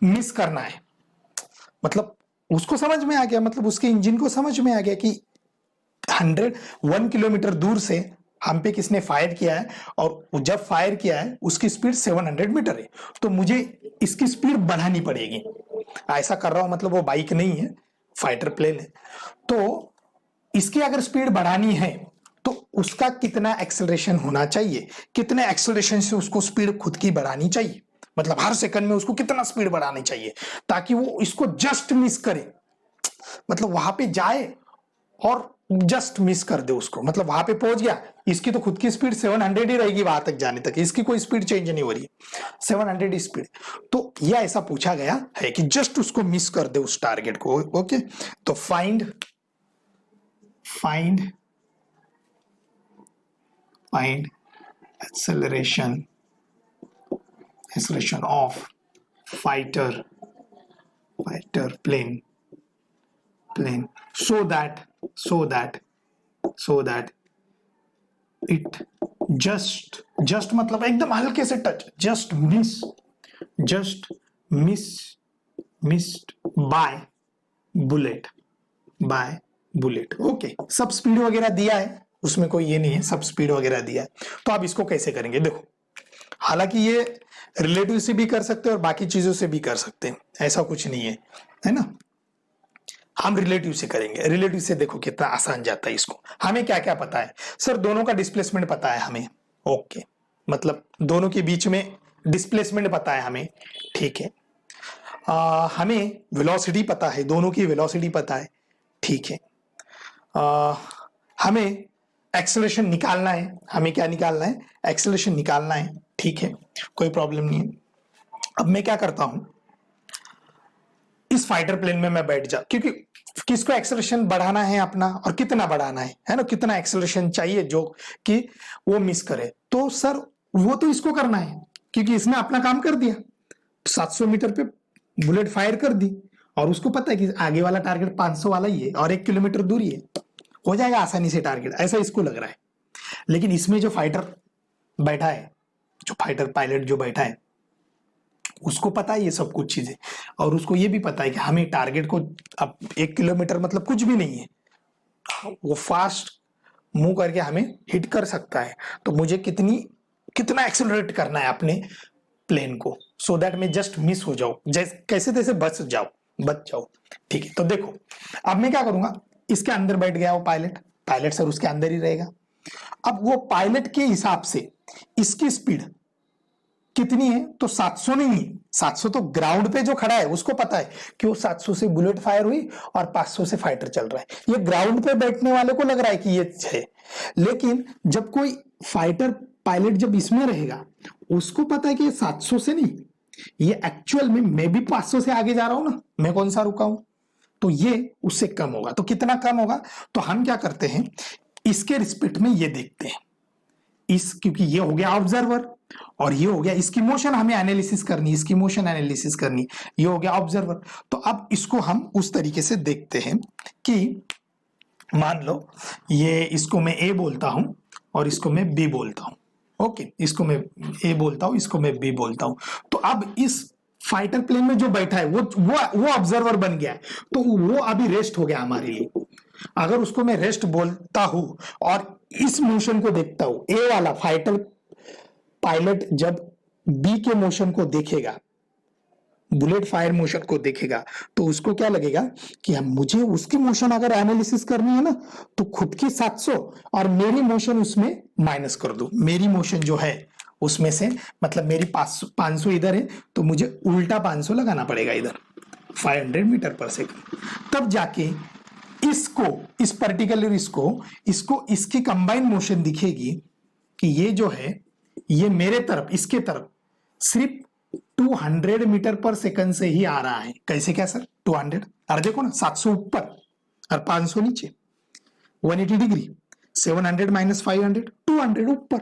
मिस करना है, मतलब उसको समझ में आ गया, मतलब उसके इंजन को समझ में आ गया कि 1 किलोमीटर दूर से हम पे किसने फायर किया है, और जब फायर किया है उसकी स्पीड 700 मीटर है, तो मुझे इसकी स्पीड बढ़ानी पड़ेगी। ऐसा कर रहा हूं मतलब वो बाइक नहीं है, फाइटर प्लेन है, तो इसकी अगर स्पीड बढ़ानी है तो उसका कितना एक्सेलरेशन होना चाहिए, कितने एक्सेलरेशन से उसको स्पीड खुद की बढ़ानी चाहिए, मतलब हर सेकंड में उसको कितना स्पीड बढ़ानी चाहिए ताकि वो इसको जस्ट मिस करे, मतलब वहां पे जाए और जस्ट मिस कर दे उसको, मतलब वहां पे पहुंच गया, इसकी तो खुद की स्पीड 700 ही रहेगी वहां तक जाने तक, इसकी कोई स्पीड चेंज नहीं हो रही है, 700 स्पीड। तो यह ऐसा पूछा गया है कि जस्ट उसको मिस कर दे उस टारगेट को, ओके। तो find acceleration of fighter plane so that it just मतलब एकदम हल्के से touch, just missed by bullet, okay. सब स्पीड वगैरह दिया है उसमें, कोई ये नहीं है, सब स्पीड वगैरह दिया है। तो आप इसको कैसे करेंगे, देखो, हालांकि ये रिलेटिव से भी कर सकते हैं और बाकी चीजों से भी कर सकते हैं, ऐसा कुछ नहीं है ना। हम रिलेटिव से करेंगे, रिलेटिव से देखो कितना आसान जाता है। इसको हमें क्या क्या पता है सर, दोनों का डिस्प्लेसमेंट पता है हमें, ओके, मतलब दोनों के बीच में डिस्प्लेसमेंट पता है हमें, ठीक है। हमें वेलोसिटी पता है, दोनों की वेलोसिटी पता है, ठीक है। हमें एक्सेलरेशन निकालना है, हमें क्या निकालना है, एक्सेलरेशन निकालना है, ठीक है, कोई प्रॉब्लम नहीं है। अब मैं क्या करता हूं, इस फाइटर प्लेन में मैं बैठ जा, क्योंकि किसको एक्सेलरेशन बढ़ाना है अपना और कितना बढ़ाना है ना, कितना एक्सेलरेशन चाहिए जो कि वो मिस करे, तो सर वो तो इसको करना है क्योंकि इसने अपना काम कर दिया, 700 मीटर पे बुलेट फायर कर दी और उसको पता है कि आगे वाला टारगेट 500 वाला ही है और 1 किलोमीटर दूरी है, हो जाएगा आसानी से टारगेट, ऐसा इसको लग रहा है। लेकिन इसमें जो फाइटर बैठा है, जो फाइटर पायलट जो बैठा है, उसको पता है ये सब कुछ चीजें, और उसको ये भी पता है कि हमें टारगेट को, अब 1 किलोमीटर मतलब कुछ भी नहीं है, वो फास्ट मूव करके हमें हिट कर सकता है, तो मुझे कितना एक्सेलरेट करना है अपने प्लेन को, सो दैट मैं जस्ट मिस हो जाऊं, कैसे तैसे बच जाओ, ठीक है। तो देखो अब मैं क्या करूंगा, इसके अंदर बैठ गया वो पायलट सर उसके अंदर ही रहेगा, अब वो पायलट के हिसाब से इसकी स्पीड कितनी है, तो 700 नहीं है, 700 तो ग्राउंड पे जो खड़ा है उसको पता है कि वो 700 से बुलेट फायर हुई और 500 से फाइटर चल रहा है। ये ग्राउंड पे बैठने वाले को लग रहा है कि ये है, लेकिन जब कोई फाइटर पायलट जब इसमें रहेगा उसको पता है कि ये 700 से नहीं, ये एक्चुअल में मैं भी 500 से आगे जा रहा हूं ना, मैं कौन सा रुका हूं, तो ये उससे कम होगा। तो कितना कम होगा, तो हम क्या करते हैं, इसके रिस्पेक्ट में ये देखते हैं, क्योंकि ये हो गया ऑब्जर्वर और ये हो गया इसकी मोशन, हमें एनालिसिस करनी, इसकी मोशन एनालिसिस करनी, ये हो गया ऑब्जर्वर। तो अब इसको हम उस तरीके से देखते हैं कि मान लो ये, इसको मैं ए बोलता हूं और इसको मैं बी बोलता हूं, ओके, इसको मैं ए बोलता हूं, इसको मैं बी बोलता हूं। तो अब इस फाइटर प्लेन में जो बैठा है वो ऑब्जर्वर बन गया है, तो वो अभी रेस्ट हो गया हमारे लिए। अगर उसको मैं रेस्ट बोलता हूं और इस मोशन को देखता हूं, ए वाला फाइटर पायलट जब बी के मोशन को देखेगा, बुलेट फायर मोशन को देखेगा, तो उसको क्या लगेगा कि मुझे उसकी मोशन अगर एनालिसिस करनी है ना, तो खुद की 700 और मेरी मोशन उसमें माइनस कर दो। मेरी मोशन जो है उसमें से, मतलब मेरी 500 इधर है, तो मुझे उल्टा 500 लगाना पड़ेगा इधर, 500 मीटर पर सेकंड, तब जाके इसको, इस पर्टिकुलर इसको इसकी कंबाइंड मोशन दिखेगी कि ये जो है ये मेरे तरफ, इसके तरफ सिर्फ 200 मीटर पर सेकंड से ही आ रहा है। कैसे क्या सर 200, अरे देखो ना 700 ऊपर और 500 नीचे, 180 डिग्री, 700 माइनस 500, 200 ऊपर।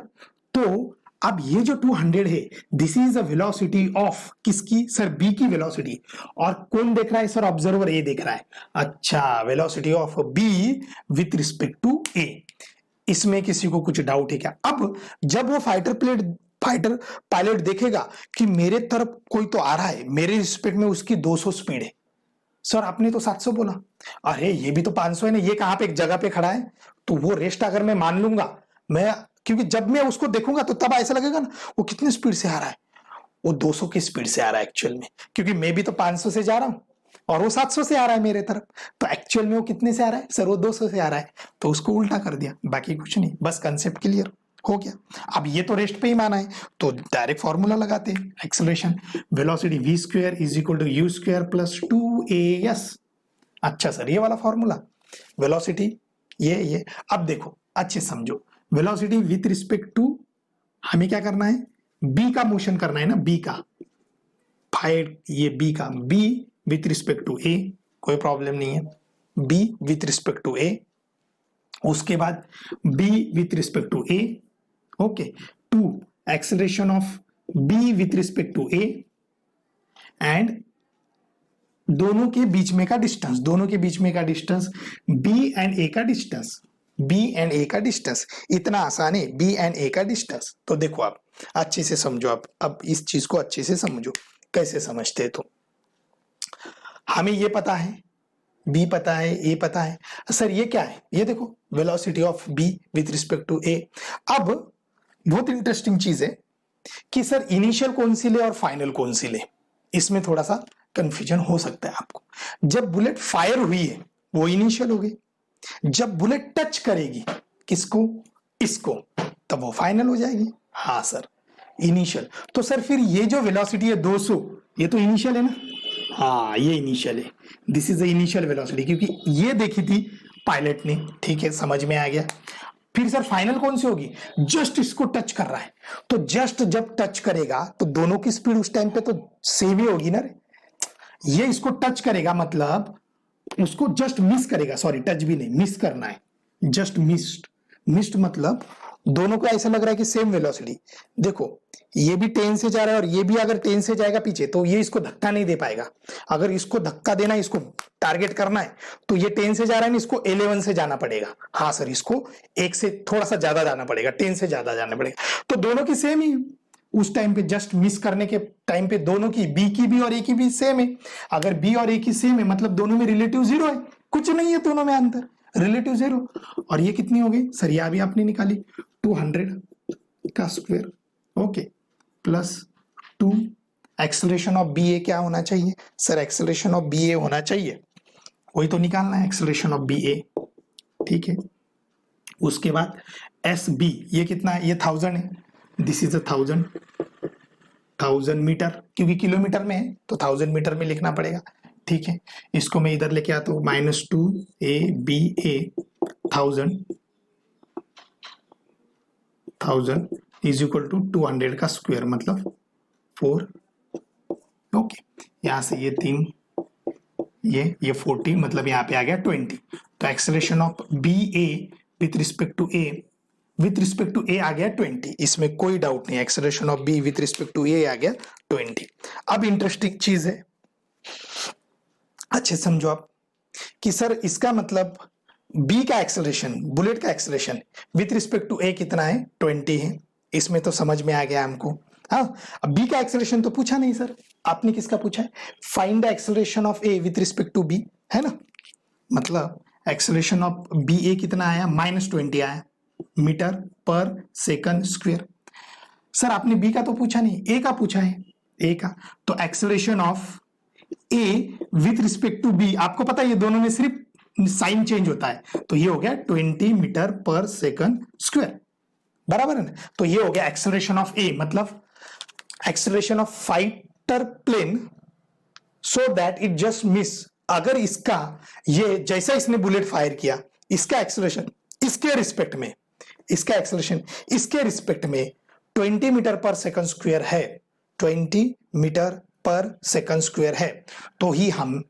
तो अब ये जो 200 है, this is the velocity of किसकी सर, बी की वेलोसिटी। और कौन देख रहा है सर, ऑब्जर्वर ए देख रहा है। अच्छा, velocity of B with respect to a. इसमें किसी को कुछ डाउट है क्या? अब जब वो फाइटर पायलट देखेगा कि मेरे तरफ कोई तो आ रहा है, मेरे रिस्पेक्ट में उसकी 200 स्पीड है। सर आपने तो 700 बोला, अरे ये भी तो 500 है ना, ये कहां पे एक जगह पे खड़ा है, तो वो रेस्ट अगर मैं मान लूंगा, मैं, क्योंकि जब मैं उसको देखूंगा तो तब ऐसा लगेगा ना वो कितनी स्पीड से आ रहा है, वो 200 की स्पीड से आ रहा है एक्चुअल में, क्योंकि मैं भी तो 500 से जा रहा हूं और वो 700 से आ रहा है मेरे तरफ, तो एक्चुअल में वो कितने से आ रहा है सर, वो 200 से आ रहा है, तो उसको उल्टा कर दिया, बाकी कुछ नहीं, बस कंसेप्ट क्लियर हो गया। अब ये तो रेस्ट पे ही माना है, तो डायरेक्ट फॉर्मूला लगाते हैं, acceleration velocity v square is equal to u square plus 2as। अच्छा सर ये वाला फॉर्मूला, वेलोसिटी ये अब देखो अच्छे समझो, वेलोसिटी विथ रिस्पेक्ट टू, हमें क्या करना है, b का मोशन करना है ना, b का फाइट, ये b का, b with respect to a, कोई प्रॉब्लम नहीं है, b with respect to a, उसके बाद b with respect to a, okay, to acceleration of b with respect to a and दोनों के बीच में का डिस्टेंस, दोनों के बीच में का डिस्टेंस b एंड a का डिस्टेंस, b एंड a का डिस्टेंस, इतना आसान है, b एंड a का डिस्टेंस। तो देखो आप अच्छे से समझो, आप अब इस चीज को अच्छे से समझो, कैसे समझते हैं, तो हमें ये पता है, b पता है, a पता है, सर ये क्या है, ये देखो velocity of b with respect to a। अब बहुत इंटरेस्टिंग चीज है कि सर इनिशियल कौन सी ले और फाइनल कौन सी ले, इसमें थोड़ा सा कंफ्यूजन हो सकता है आपको। जब बुलेट फायर हुई है वो इनिशियल हो गई, जब बुलेट टच करेगी किसको, इसको, तब वो फाइनल हो जाएगी। हाँ सर इनिशियल, तो सर फिर ये जो वेलोसिटी है 200, ये तो इनिशियल है ना, हाँ ये इनिशियल है, this is the initial velocity, क्योंकि ये देखी थी पायलट ने, ठीक है समझ में आ गया। फिर सर फाइनल कौन सी होगी, जस्ट इसको टच कर रहा है, तो जस्ट जब टच करेगा तो दोनों की स्पीड उस टाइम पे तो सेम ही होगी ना रे, ये इसको टच करेगा मतलब उसको जस्ट मिस करेगा, सॉरी टच भी नहीं, मिस करना है, जस्ट मिस्ड मतलब दोनों को ऐसा लग रहा है कि सेम वेलोसिटी। देखो ये भी 10 से जा रहा है और ये भी अगर 10 से जाएगा पीछे, तो ये इसको धक्का नहीं दे पाएगा। अगर इसको धक्का देना है, इसको टारगेट करना है, तो ये 10 से जा रहा है ना, इसको 11 से जाना पड़ेगा। हाँ सर इसको 1 से थोड़ा सा ज्यादा जाना पड़ेगा, 10 से ज्यादा जाना पड़ेगा, तो दोनों की सेम ही उस टाइम पे, जस्ट मिस करने के टाइम पे दोनों की, बी की भी और ए की भी सेम है। अगर बी और ए की सेम है मतलब दोनों में रिलेटिव 0 है, कुछ नहीं है दोनों में अंतर, रिलेटिव 0। और ये कितनी हो गई सर, ये भी आपने निकाली 200 का square, okay, plus 2 acceleration of b a क्या होना चाहिए sir, acceleration of b a होना चाहिए, वही तो निकालना है एक्सेलरेशन ऑफ बी ए, ठीक है, उसके बाद एस बी, ये कितना है, ये 1000 है, दिस इज 1000 मीटर, क्योंकि किलोमीटर में है तो 1000 मीटर में लिखना पड़ेगा, ठीक है। इसको मैं इधर लेके आता हूँ, -2 A B A 1000 is equal to 200 का स्क्वायर मतलब 4, ओके। यहाँ से ये 3, ये 40 मतलब यहाँ पे आ गया 20। तो acceleration of b a with respect to a आ गया 20, इसमें कोई डाउट नहीं, acceleration of B with respect to a आ गया 20। अब इंटरेस्टिंग चीज है, अच्छे समझो आप, कि सर इसका मतलब बी का एक्सेलरेशन, बुलेट का एक्सेलरेशन विथ रिस्पेक्ट टू ए कितना है, 20 है, इसमें तो समझ में आ गया हमको। हाँ, अब बी का एक्सेलरेशन तो पूछा नहीं सर, आपने किसका पूछा है, find the acceleration of A with respect to B, है ना। मतलब एक्सेलरेशन ऑफ बी ए कितना आया, -20 आया मीटर पर सेकंड स्क्वायर। सर आपने बी का तो पूछा नहीं, ए का पूछा है, ए का। तो acceleration of A with respect to B, आपको पता है ये दोनों में सिर्फ साइन चेंज होता है, तो ये हो गया 20 मीटर पर सेकंड स्क्वायर, बराबर है ना। तो ये हो गया एक्सेलरेशन ऑफ ए, मतलब acceleration of fighter plane so that it just miss, अगर इसका ये जैसा इसने बुलेट फायर किया, इसका एक्सेलरेशन इसके रिस्पेक्ट में, इसका एक्सेलरेशन इसके रिस्पेक्ट में 20 मीटर पर सेकंड स्क्वायर है, 20 मीटर पर सेकंड स्क्वायर है, तो ही हम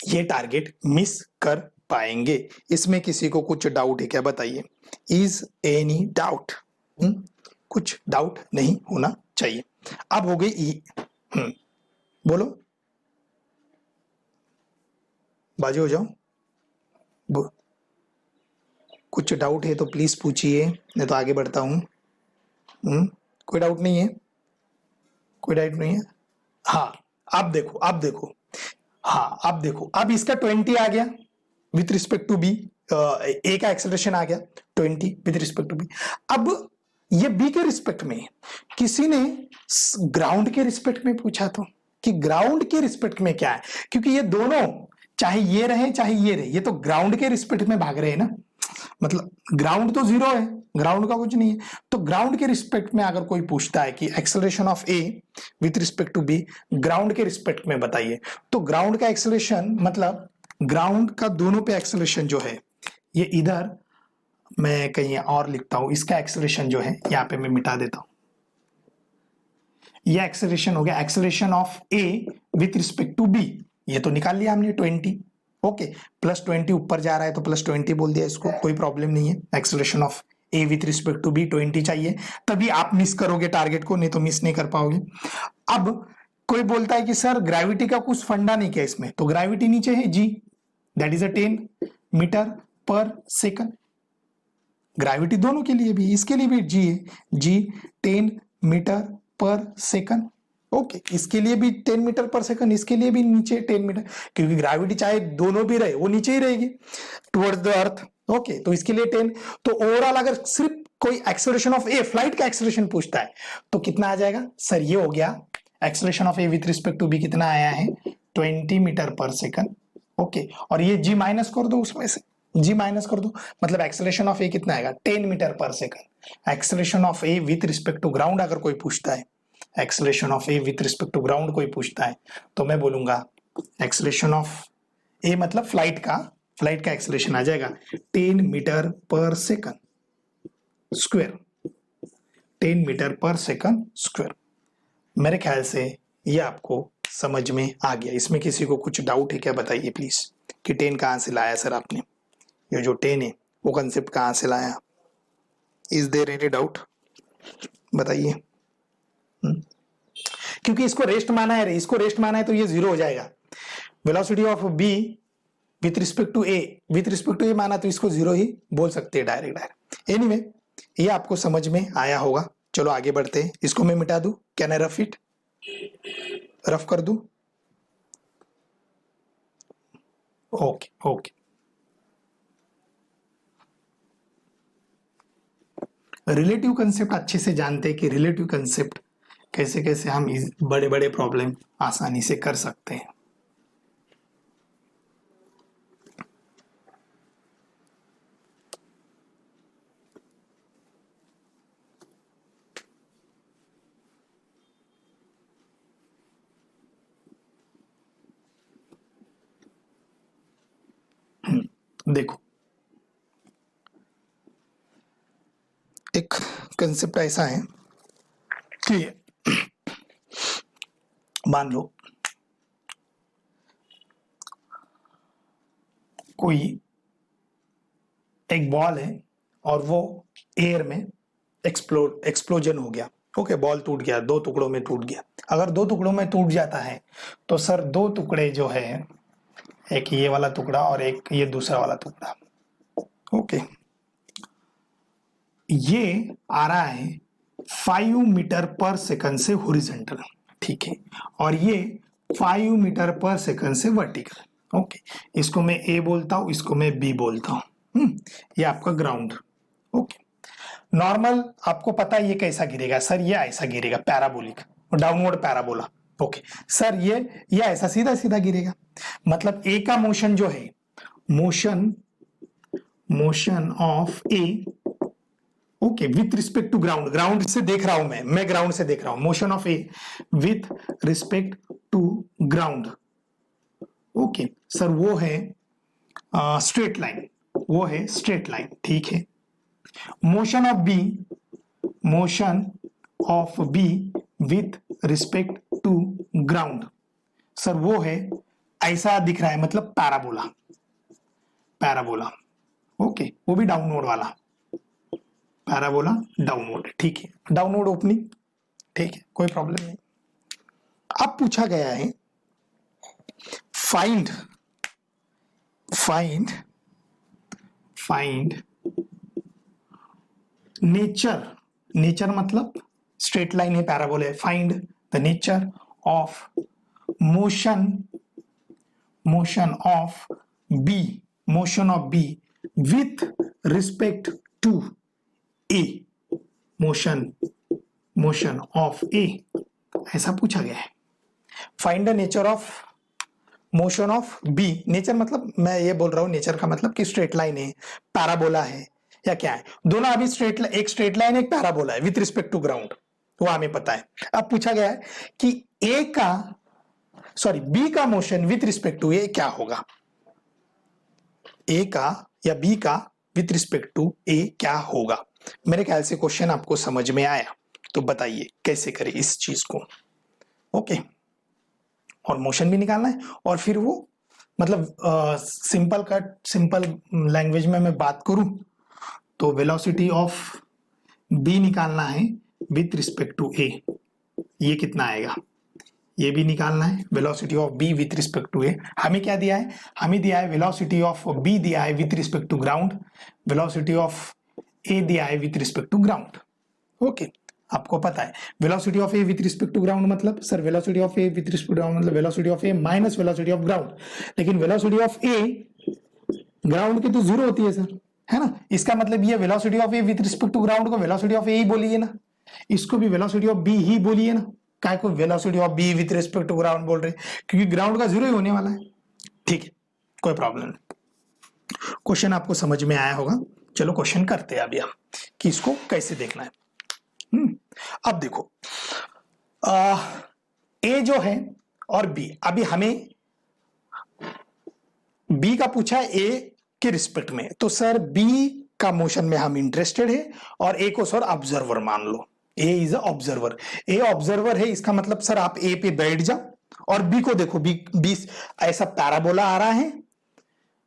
ये टारगेट मिस कर पाएंगे। इसमें किसी को कुछ डाउट है क्या, बताइए, इज एनी डाउट? कुछ डाउट नहीं होना चाहिए। अब हो गई ई, बोलो, बाजू हो जाओ, कुछ डाउट है तो प्लीज पूछिए, नहीं तो आगे बढ़ता हूं। कोई डाउट नहीं है, कोई डाउट नहीं है। हाँ, अब देखो, अब देखो, हाँ अब देखो, अब इसका 20 आ गया विथ रिस्पेक्ट टू बी, ए का एक्सेलरेशन आ गया 20 विथ रिस्पेक्ट टू बी। अब ये बी के रिस्पेक्ट में, किसी ने ग्राउंड के रिस्पेक्ट में पूछा तो, कि ग्राउंड के रिस्पेक्ट में क्या है, क्योंकि ये दोनों चाहे ये रहे चाहे ये रहे, ये तो ग्राउंड के रिस्पेक्ट में भाग रहे हैं ना, मतलब ग्राउंड तो 0 है, ग्राउंड का कुछ नहीं है। तो ग्राउंड के रिस्पेक्ट में अगर कोई पूछता है कि acceleration of A with respect to B ground के रिस्पेक्ट में बताइए, तो ग्राउंड का एक्सेलरेशन मतलब ग्राउंड का दोनों पे एक्सेलरेशन जो है, ये इधर मैं कहीं और लिखता हूं, इसका एक्सेलरेशन जो है यहां पे मैं मिटा देता हूं, ये एक्सेलरेशन हो गया acceleration of A with respect to B, ये तो निकाल लिया हमने 20, ओके, +20 ऊपर जा रहा है तो +20 बोल दिया, इसको कोई प्रॉब्लम नहीं है। Acceleration of A with respect to B 20 चाहिए, तभी आप मिस करोगे टारगेट को, नहीं तो मिस नहीं कर पाओगे। अब कोई बोलता है कि सर ग्रेविटी का कुछ फंडा नहीं किया इसमें, तो ग्रेविटी नीचे है जी, दैट इज 10 मीटर पर सेकंड, ग्रेविटी दोनों के लिए भी, इसके लिए भी जी है, जी 10 मीटर पर सेकंड, ओके, इसके लिए भी 10 मीटर पर सेकंड, इसके लिए भी नीचे 10 मीटर, क्योंकि ग्रेविटी चाहे दोनों भी रहे वो नीचे ही रहेगी टुवर्ड्स द अर्थ, ओके, तो इसके लिए 10। तो ओवरऑल अगर सिर्फ कोई एक्सेलरेशन ऑफ ए, फ्लाइट का एक्सेलरेशन पूछता है तो कितना आ जाएगा सर, ये हो गया acceleration of A with respect to B कितना आया है 20 मीटर पर सेकंड, ओके, और ये जी माइनस कर दो, उसमें से जी माइनस कर दो, मतलब एक्सेलरेशन ऑफ ए कितना आएगा 10 मीटर पर second. Acceleration of A with respect to ground अगर कोई पूछता है, acceleration of A with respect to ground कोई पूछता है, तो मैं बोलूंगा एक्सेलरेशन ऑफ ए मतलब फ्लाइट का एक्सेलरेशन आ जाएगा 10 मीटर पर सेकंड स्क्वायर, 10 मीटर पर सेकंड स्क्वायर। मेरे ख्याल से ये आपको समझ में आ गया। इसमें किसी को कुछ डाउट है क्या, बताइए प्लीज, कि 10 कहां से लाया सर आपने, ये जो 10 है वो कंसेप्ट कहां से लाया, इज देयर एनी डाउट, बताइए। क्योंकि इसको रेस्ट माना है, इसको रेस्ट माना है तो ये 0 हो जाएगा। Velocity of B with respect to a माना तो इसको 0 ही बोल सकते हैं डायरेक्ट। एनीवे, ये आपको समझ में आया होगा। चलो आगे बढ़ते हैं, इसको मैं मिटा दूं, can I rough it, rough कर दूं, ओके ओके। रिलेटिव कंसेप्ट अच्छे से जानते हैं कि रिलेटिव कंसेप्ट कैसे कैसे हम इस बड़े बड़े प्रॉब्लम आसानी से कर सकते हैं। देखो एक कंसेप्ट ऐसा है कि मान लो कोई एक बॉल है और वो एयर में एक्सप्लोजन हो गया। ओके, बॉल टूट गया, दो टुकड़ों में टूट गया। अगर दो टुकड़ों में टूट जाता है तो सर दो टुकड़े जो है, एक ये वाला टुकड़ा और एक ये दूसरा वाला टुकड़ा, ओके, ये आ रहा है 5 मीटर पर सेकंड से हॉरिजॉन्टल, ठीक है, और ये 5 मीटर पर सेकंड से वर्टिकल। ओके, इसको मैं ए बोलता हूं, इसको मैं बी बोलता हूं। ये आपका ग्राउंड। ओके, नॉर्मल आपको पता है ये कैसा गिरेगा सर, ये ऐसा गिरेगा, parabolic, downward parabola. Okay sir, ये ऐसा सीधा सीधा गिरेगा। मतलब ए का मोशन जो है, motion of A, okay, with respect to ground, ground से देख रहा हूं मैं ग्राउंड से देख रहा हूं, motion of A with respect to ground. Okay sir, वो है स्ट्रेट लाइन, वो है स्ट्रेट लाइन, ठीक है। Motion of B with respect to ground, sir वो है ऐसा दिख रहा है, मतलब पैराबोला। ओके, वो भी डाउनवर्ड वाला, पैराबोला डाउनवर्ड, ठीक है, डाउनवर्ड ओपनिंग, ठीक है, कोई प्रॉब्लम नहीं। अब पूछा गया है फाइंड नेचर मतलब स्ट्रेट लाइन है, पैराबोला है। Find the nature of motion of B with respect to a, motion of a, ऐसा पूछा गया है। Find the nature of motion of b, nature मतलब मैं ये बोल रहा हूं, नेचर का मतलब कि स्ट्रेट लाइन है, पैराबोला है, या क्या है, दोनों अभी एक स्ट्रेट लाइन एक पैराबोला है विथ रिस्पेक्ट टू ग्राउंड, वो हमें पता है। अब पूछा गया है कि बी का motion with respect to a क्या होगा, ए का या बी का विथ रिस्पेक्ट टू ए क्या होगा। मेरे ख्याल से क्वेश्चन आपको समझ में आया, तो बताइए कैसे करें इस चीज को। ओके, और मोशन भी निकालना है, और फिर वो मतलब सिंपल लैंग्वेज में मैं बात करूं तो वेलोसिटी ऑफ बी निकालना है विथ रिस्पेक्ट टू ए, ये कितना आएगा, ये भी निकालना है, velocity of B with respect to a. हमें क्या दिया है, हमें दिया है वेलोसिटी ऑफ बी दिया है with respect to ground, velocity of a दिया है with respect to ground. Okay, आपको पता है velocity of A with respect to ground मतलब sir velocity of A with respect to ground मतलब velocity of a minus velocity of ground, लेकिन velocity of a ground की तो 0 होती है सर, है ना। इसका मतलब ये velocity of A with respect to ground को वेलोसिटी ऑफ ए ही बोलिए ना, इसको भी वेलोसिटी ऑफ बी ही बोलिए ना, काय को velocity of B with respect to ground बोल रहे, क्योंकि ग्राउंड का 0 ही होने वाला है। ठीक है, कोई प्रॉब्लम नहीं, क्वेश्चन आपको समझ में आया होगा। चलो क्वेश्चन करते हैं अभी हम कि इसको कैसे देखना है। अब देखो ए जो है और बी, अभी हमें बी का पूछा है ए के रिस्पेक्ट में, तो सर बी का मोशन में हम इंटरेस्टेड है और ए को सर ऑब्जर्वर मान लो, ए इज ऑब्जर्वर, ए ऑब्जर्वर है, इसका मतलब सर आप ए पे बैठ जाओ और बी को देखो, बी ऐसा पैराबोला आ रहा है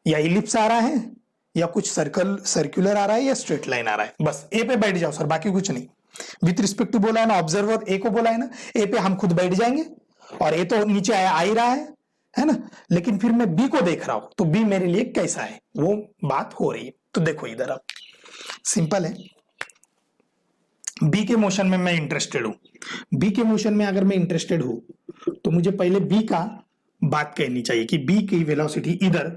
या इलिप्स आ रहा है या कुछ सर्कुलर आ रहा है या स्ट्रेट लाइन आ रहा है, बस ए पे बैठ जाओ सर, बाकी कुछ नहीं। विथ रिस्पेक्ट टू बोला है ना, ऑब्जर्वर ए को बोला है ना, ए पे हम खुद बैठ जाएंगे और ए तो नीचे आ ही रहा है ना, लेकिन फिर मैं बी को देख रहा हूं तो बी मेरे लिए कैसा है वो बात हो रही है। तो देखो इधर अब सिंपल है, बी के मोशन में मैं इंटरेस्टेड हूं, बी के मोशन में अगर मैं इंटरेस्टेड हूं तो मुझे पहले बी का बात कहनी चाहिए कि बी की वेलोसिटी इधर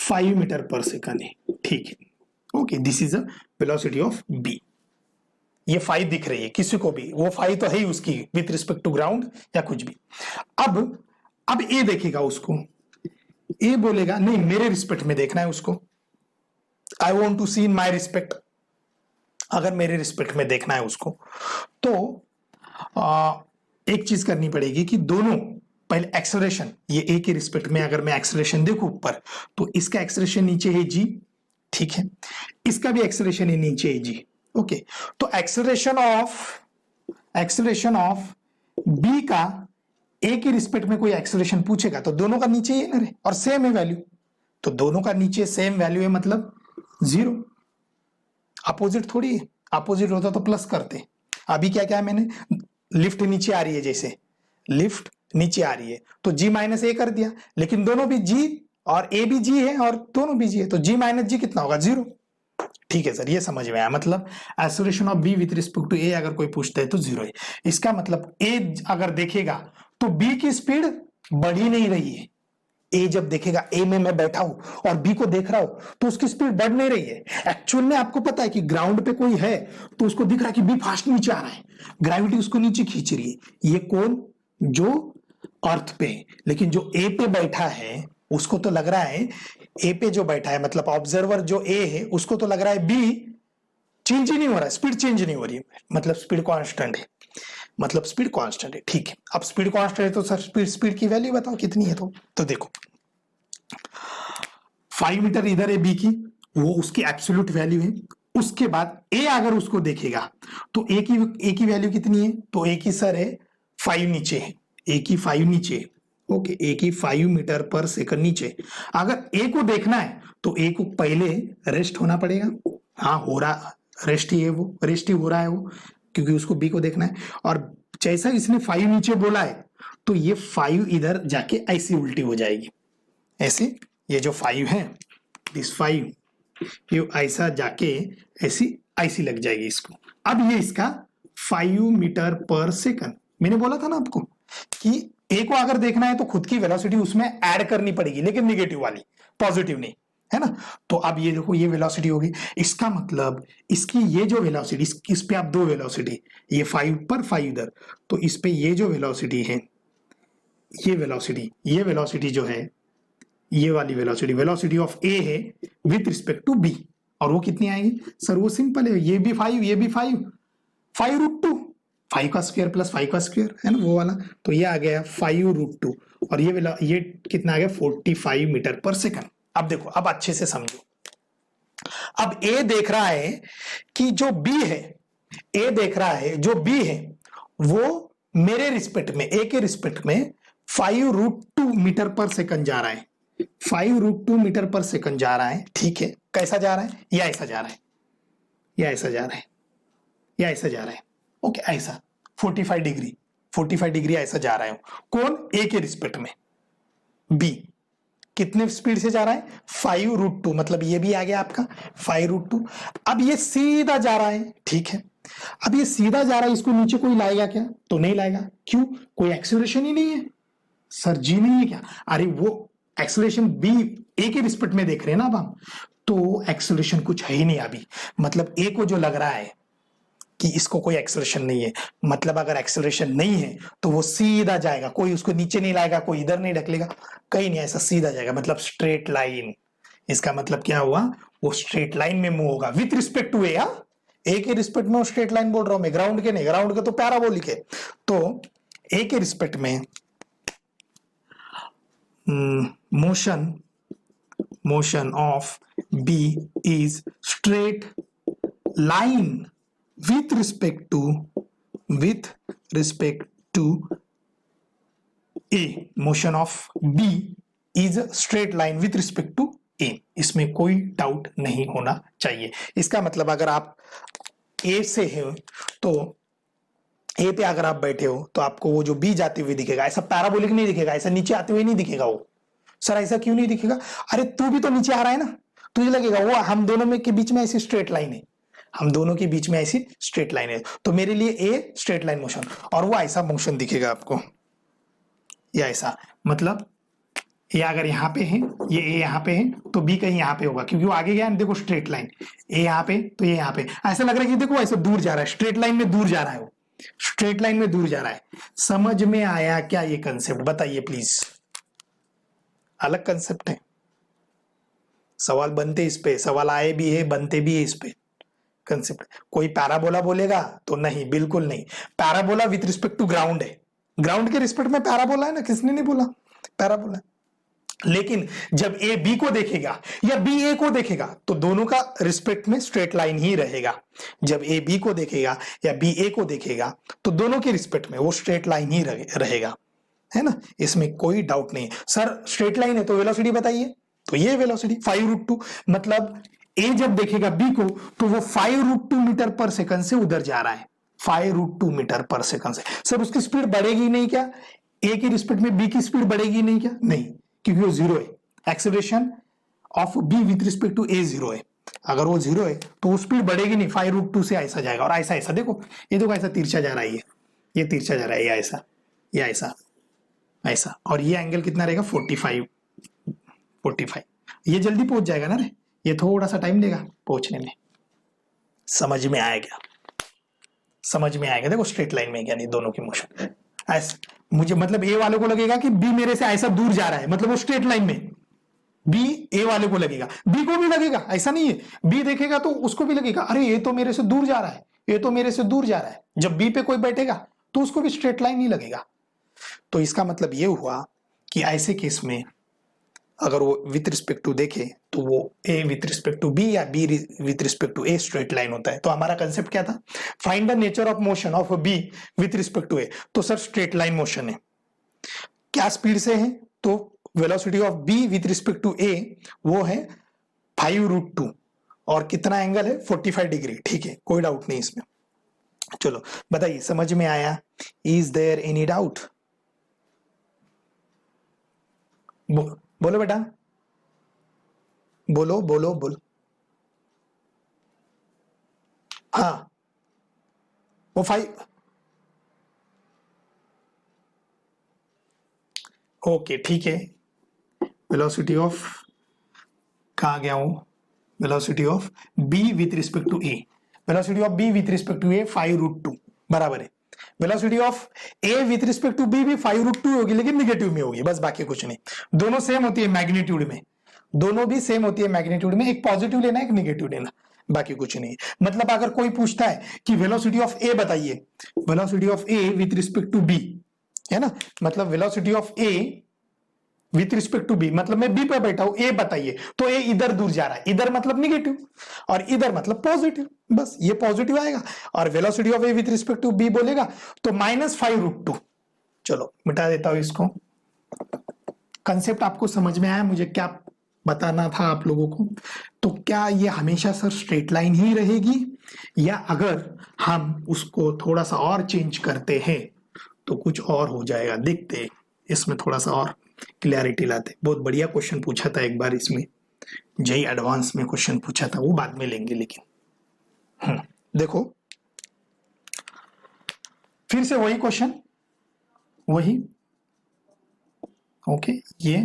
5 मीटर पर सेकंड है, ठीक है। Okay, this is a velocity of B, ये 5 दिख रही है किसी को भी, वो 5 तो है ही उसकी विथ रिस्पेक्ट टू ग्राउंड या कुछ भी। अब ए देखेगा उसको, ए बोलेगा नहीं मेरे रिस्पेक्ट में देखना है उसको, I want to see in my respect, अगर मेरे रिस्पेक्ट में देखना है उसको तो एक चीज करनी पड़ेगी कि दोनों पहले एक्सेलरेशन, ये ए के रिस्पेक्ट में अगर मैं एक्सेलरेशन देखूं ऊपर तो इसका एक्सेलरेशन नीचे है जी, ठीक है, इसका भी एक्सेलरेशन ही नीचे है जी। ओके, तो एक्सेलरेशन ऑफ बी का ए के रिस्पेक्ट में कोई एक्सेलरेशन पूछेगा तो दोनों का नीचे ही है ना रे, और सेम है वैल्यू, तो दोनों का नीचे सेम वैल्यू है मतलब 0। अपोजिट थोड़ी है, अपोजिट होता तो प्लस करते। अभी क्या क्या है मैंने, लिफ्ट नीचे आ रही है, जैसे लिफ्ट नीचे आ रही है तो g माइनस ए कर दिया, लेकिन दोनों भी g और a भी g है और दोनों भी g है, तो g माइनस जी कितना होगा, 0। ठीक है सर, ये समझ में आया। मतलब acceleration of b with respect to a अगर कोई पूछता है तो 0 है। इसका मतलब a अगर देखेगा तो b की स्पीड बढ़ ही नहीं रही है। ए जब देखेगा, ए में मैं बैठा हूं और बी को देख रहा हूं तो उसकी स्पीड बढ़ नहीं रही है। एक्चुअल में आपको पता है कि ग्राउंड पे कोई है तो उसको दिख रहा है कि बी फास्ट नीचे आ रहा है, ग्रेविटी उसको नीचे खींच रही है। ये कौन, जो अर्थ पे है, लेकिन जो ए पे बैठा है उसको तो लग रहा है, ए पे जो बैठा है मतलब ऑब्जर्वर जो ए है उसको तो लग रहा है बी चेंज ही नहीं हो रहा है, स्पीड चेंज नहीं हो रही है, मतलब स्पीड कांस्टेंट है, मतलब स्पीड कांस्टेंट है। ठीक है, अब स्पीड कांस्टेंट है तो सर स्पीड की वैल्यू बताओ कितनी है। तो देखो 5 मीटर इधर है बी की, वो उसकी एब्सोल्यूट वैल्यू है। उसके बाद ए अगर उसको देखेगा तो ए की वैल्यू कितनी है, तो ए की सर है 5 नीचे है, ए की 5 नीचे है। ओके, ए की 5 मीटर पर सेकंड नीचे। अगर ए को देखना है तो ए को पहले रेस्ट होना पड़ेगा। हाँ हो रहा, रेस्ट ही है वो, रेस्ट ही हो रहा है वो, क्योंकि उसको बी को देखना है। और जैसा इसने 5 नीचे बोला है तो ये 5 इधर जाके ऐसी उल्टी हो जाएगी, ऐसे ये जो 5 है, दिस 5 ये ऐसा जाके ऐसी लग जाएगी इसको। अब ये इसका 5 मीटर पर सेकंड, मैंने बोला था ना आपको कि ए को अगर देखना है तो खुद की वेलोसिटी उसमें ऐड करनी पड़ेगी, लेकिन निगेटिव वाली, पॉजिटिव नहीं, है ना। तो अब ये देखो, ये वेलोसिटी होगी, इसका मतलब इसकी ये जो वेलोसिटी, इस पे आप 2 वेलोसिटी, ये 5 पर 5 इधर, तो इस पे ये जो वेलोसिटी है, ये वेलोसिटी जो है, ये वाली वेलोसिटी ऑफ ए है विथ रिस्पेक्ट टू बी, और वो कितनी आएगी सर, वो सिंपल है, ये भी 5 ये भी 5√2, 5 का स्क्वायर प्लस 5 का स्क्वायर, है ना वो वाला। तो ये आ गया 5√2 और ये कितना आ गया 45 मीटर पर सेकंड। अब देखो, अब अच्छे से समझो। अब ए देख रहा है कि जो बी है, ए देख रहा है जो बी है वो मेरे रिस्पेक्ट में, ए के रिस्पेक्ट में 5√2 मीटर पर सेकंड जा रहा है, 5√2 मीटर पर सेकंड जा रहा है। ठीक है, कैसा जा रहा है, या ऐसा जा रहा है, या ऐसा जा रहा है, या ऐसा जा रहा है। ओके, ऐसा 45 डिग्री ऐसा जा रहा है। कौन, ए के रिस्पेक्ट में, बी कितने स्पीड से जा रहा है 5√2, मतलब ये भी आ गया आपका 5√2। अब ये सीधा जा रहा है, ठीक है, अब ये सीधा जा रहा है, इसको नीचे कोई लाएगा क्या, तो नहीं लाएगा। क्यों, कोई एक्सेलरेशन ही नहीं है सर, जी नहीं है क्या, अरे वो एक्सेलरेशन बी ए के रिस्पेक्ट में देख रहे हैं ना अब हम, तो एक्सेलरेशन कुछ है ही नहीं अभी। मतलब ए को जो लग रहा है कि इसको कोई एक्सेलरेशन नहीं है, मतलब अगर एक्सेलरेशन नहीं है तो वो सीधा जाएगा, कोई उसको नीचे नहीं लाएगा, कोई इधर नहीं ढकेलेगा, कहीं नहीं, ऐसा सीधा जाएगा, मतलब स्ट्रेट लाइन। इसका मतलब क्या हुआ, वो स्ट्रेट लाइन में मूव होगा विथ रिस्पेक्ट टू ए। ए के रिस्पेक्ट में स्ट्रेट लाइन बोल रहा हूं मैं, ग्राउंड के नहीं, ग्राउंड के तो पैराबोलिक है। तो ए के रिस्पेक्ट में motion of B is straight line with respect to A. Motion of B is straight line with respect to A. इसमें कोई डाउट नहीं होना चाहिए। इसका मतलब अगर आप A से हो तो ए पे अगर आप बैठे हो तो आपको वो जो बी जाते हुए दिखेगा, ऐसा पैराबोलिक नहीं दिखेगा, ऐसा नीचे आते हुए नहीं दिखेगा। वो सर ऐसा क्यों नहीं दिखेगा, अरे तू भी तो नीचे आ रहा है ना, तुझे लगेगा वो हम दोनों में के बीच में ऐसी स्ट्रेट लाइन है, हम दोनों के बीच में ऐसी स्ट्रेट लाइन है, तो मेरे लिए ए स्ट्रेट लाइन मोशन, और वो ऐसा मोशन दिखेगा आपको, या ऐसा, मतलब ये अगर यहाँ पे है, ये ए यहाँ पे है तो बी कहीं यहाँ पे होगा, क्योंकि वो आगे गया, देखो स्ट्रेट लाइन, ए यहाँ पे तो ये यहाँ पे, ऐसा लग रहा है कि देखो ऐसे दूर जा रहा है, स्ट्रेट लाइन में दूर जा रहा है, वो स्ट्रेट लाइन में दूर जा रहा है। समझ में आया क्या ये कंसेप्ट, बताइए प्लीज। अलग कंसेप्ट है, सवाल बनते इस पे, सवाल आए भी है, बनते भी है इस पे कंसेप्ट। कोई पैराबोला बोलेगा तो नहीं, बिल्कुल नहीं। Parabola with respect to ground है, ग्राउंड के रिस्पेक्ट में पैराबोला है ना, किसने नहीं बोला पैराबोला, लेकिन जब ए बी को देखेगा या बी ए को देखेगा तो दोनों का रिस्पेक्ट में स्ट्रेट लाइन ही रहेगा। जब ए बी को देखेगा या बी ए को देखेगा तो दोनों के रिस्पेक्ट में वो स्ट्रेट लाइन ही रहेगा, है ना, इसमें कोई डाउट नहीं। सर स्ट्रेट लाइन है तो वेलोसिटी बताइए, तो ये वेलोसिटी 5√2, मतलब ए जब देखेगा बी को तो वो 5√2 मीटर पर सेकंड से उधर जा रहा है, 5√2 मीटर पर सेकंड से। सर उसकी स्पीड बढ़ेगी नहीं क्या? ए की रिस्पेक्ट में बी की स्पीड बढ़ेगी नहीं क्या? नहीं, क्योंकि वो जीरो है। Acceleration of B with respect to A zero है। अगर वो जीरो है तो वो स्पीड बढ़ेगी नहीं, 5√2 से ऐसा जाएगा। और ऐसा ऐसा देखो, ये देखो ऐसा तिरछा जा रहा है, ये तिरछा जा रहा है, ये ऐसा, ये ऐसा ऐसा, और ये एंगल कितना रहेगा? 45। ये जल्दी पहुंच जाएगा ना रे, ये थोड़ा सा टाइम लेगा पहुंचने में। समझ में आया क्या? समझ में आएगा। देखो स्ट्रेट लाइन में क्या नहीं, दोनों की मोशन ऐसे, मुझे मतलब ए वाले को लगेगा कि बी मेरे से ऐसा दूर जा रहा है, मतलब वो स्ट्रेट लाइन में, बी ए वाले को लगेगा, बी को भी लगेगा, ऐसा नहीं है, बी देखेगा तो उसको भी लगेगा अरे ये तो मेरे से दूर जा रहा है, ये तो मेरे से दूर जा रहा है। जब बी पे कोई बैठेगा तो उसको भी स्ट्रेट लाइन ही लगेगा। तो इसका मतलब ये हुआ कि ऐसे केस में अगर वो विथ रिस्पेक्ट टू देखे तो वो a with respect to b या b with respect to a straight line होता है। तो हमारा कंसेप्ट क्या था? Find the nature of motion of B with respect to a. तो सर स्ट्रेट लाइन मोशन है, क्या स्पीड से है? तो velocity of B with respect to a वो है 5√2 और कितना एंगल है? 45 डिग्री। ठीक है, कोई डाउट नहीं इसमें। चलो बताइए, समझ में आया? Is there any doubt? बोलो बेटा, बोलो बोलो बोलो। हाँ वो 5, ओके ठीक है। वेलोसिटी ऑफ, कहाँ गया हूं? Velocity of B with respect to A, velocity of B with respect to a 5√2 बराबर है। Velocity of A with respect to b भी 5√2 होगी, लेकिन निगेटिव में होगी, बस बाकी कुछ नहीं। दोनों सेम होती है मैग्नीट्यूड में, दोनों भी सेम होती है मैग्नीट्यूड में, एक पॉजिटिव लेना एक निगेटिव लेना, बाकी कुछ नहीं। मतलब अगर कोई पूछता है कि वेलोसिटी ऑफ ए बताइए, velocity of A with respect to B, है ना, मतलब velocity of A with respect to B, मतलब मैं बी पे बैठा हूं, ए बताइए, तो ए इधर दूर जा रहा है, इधर मतलब निगेटिव और इधर मतलब पॉजिटिव, बस ये पॉजिटिव आएगा। और velocity of A with respect to B बोलेगा तो -5√2। चलो मिटा देता हूं इसको। कंसेप्ट आपको समझ में आया? मुझे क्या बताना था आप लोगों को? तो क्या ये हमेशा सर स्ट्रेट लाइन ही रहेगी, या अगर हम उसको थोड़ा सा और चेंज करते हैं तो कुछ और हो जाएगा? देखते हैं, इसमें थोड़ा सा और क्लैरिटी लाते। बहुत बढ़िया क्वेश्चन पूछा था एक बार इसमें, जेई एडवांस में क्वेश्चन पूछा था, वो बाद में लेंगे। लेकिन देखो फिर से वही क्वेश्चन, वही, ओके। ये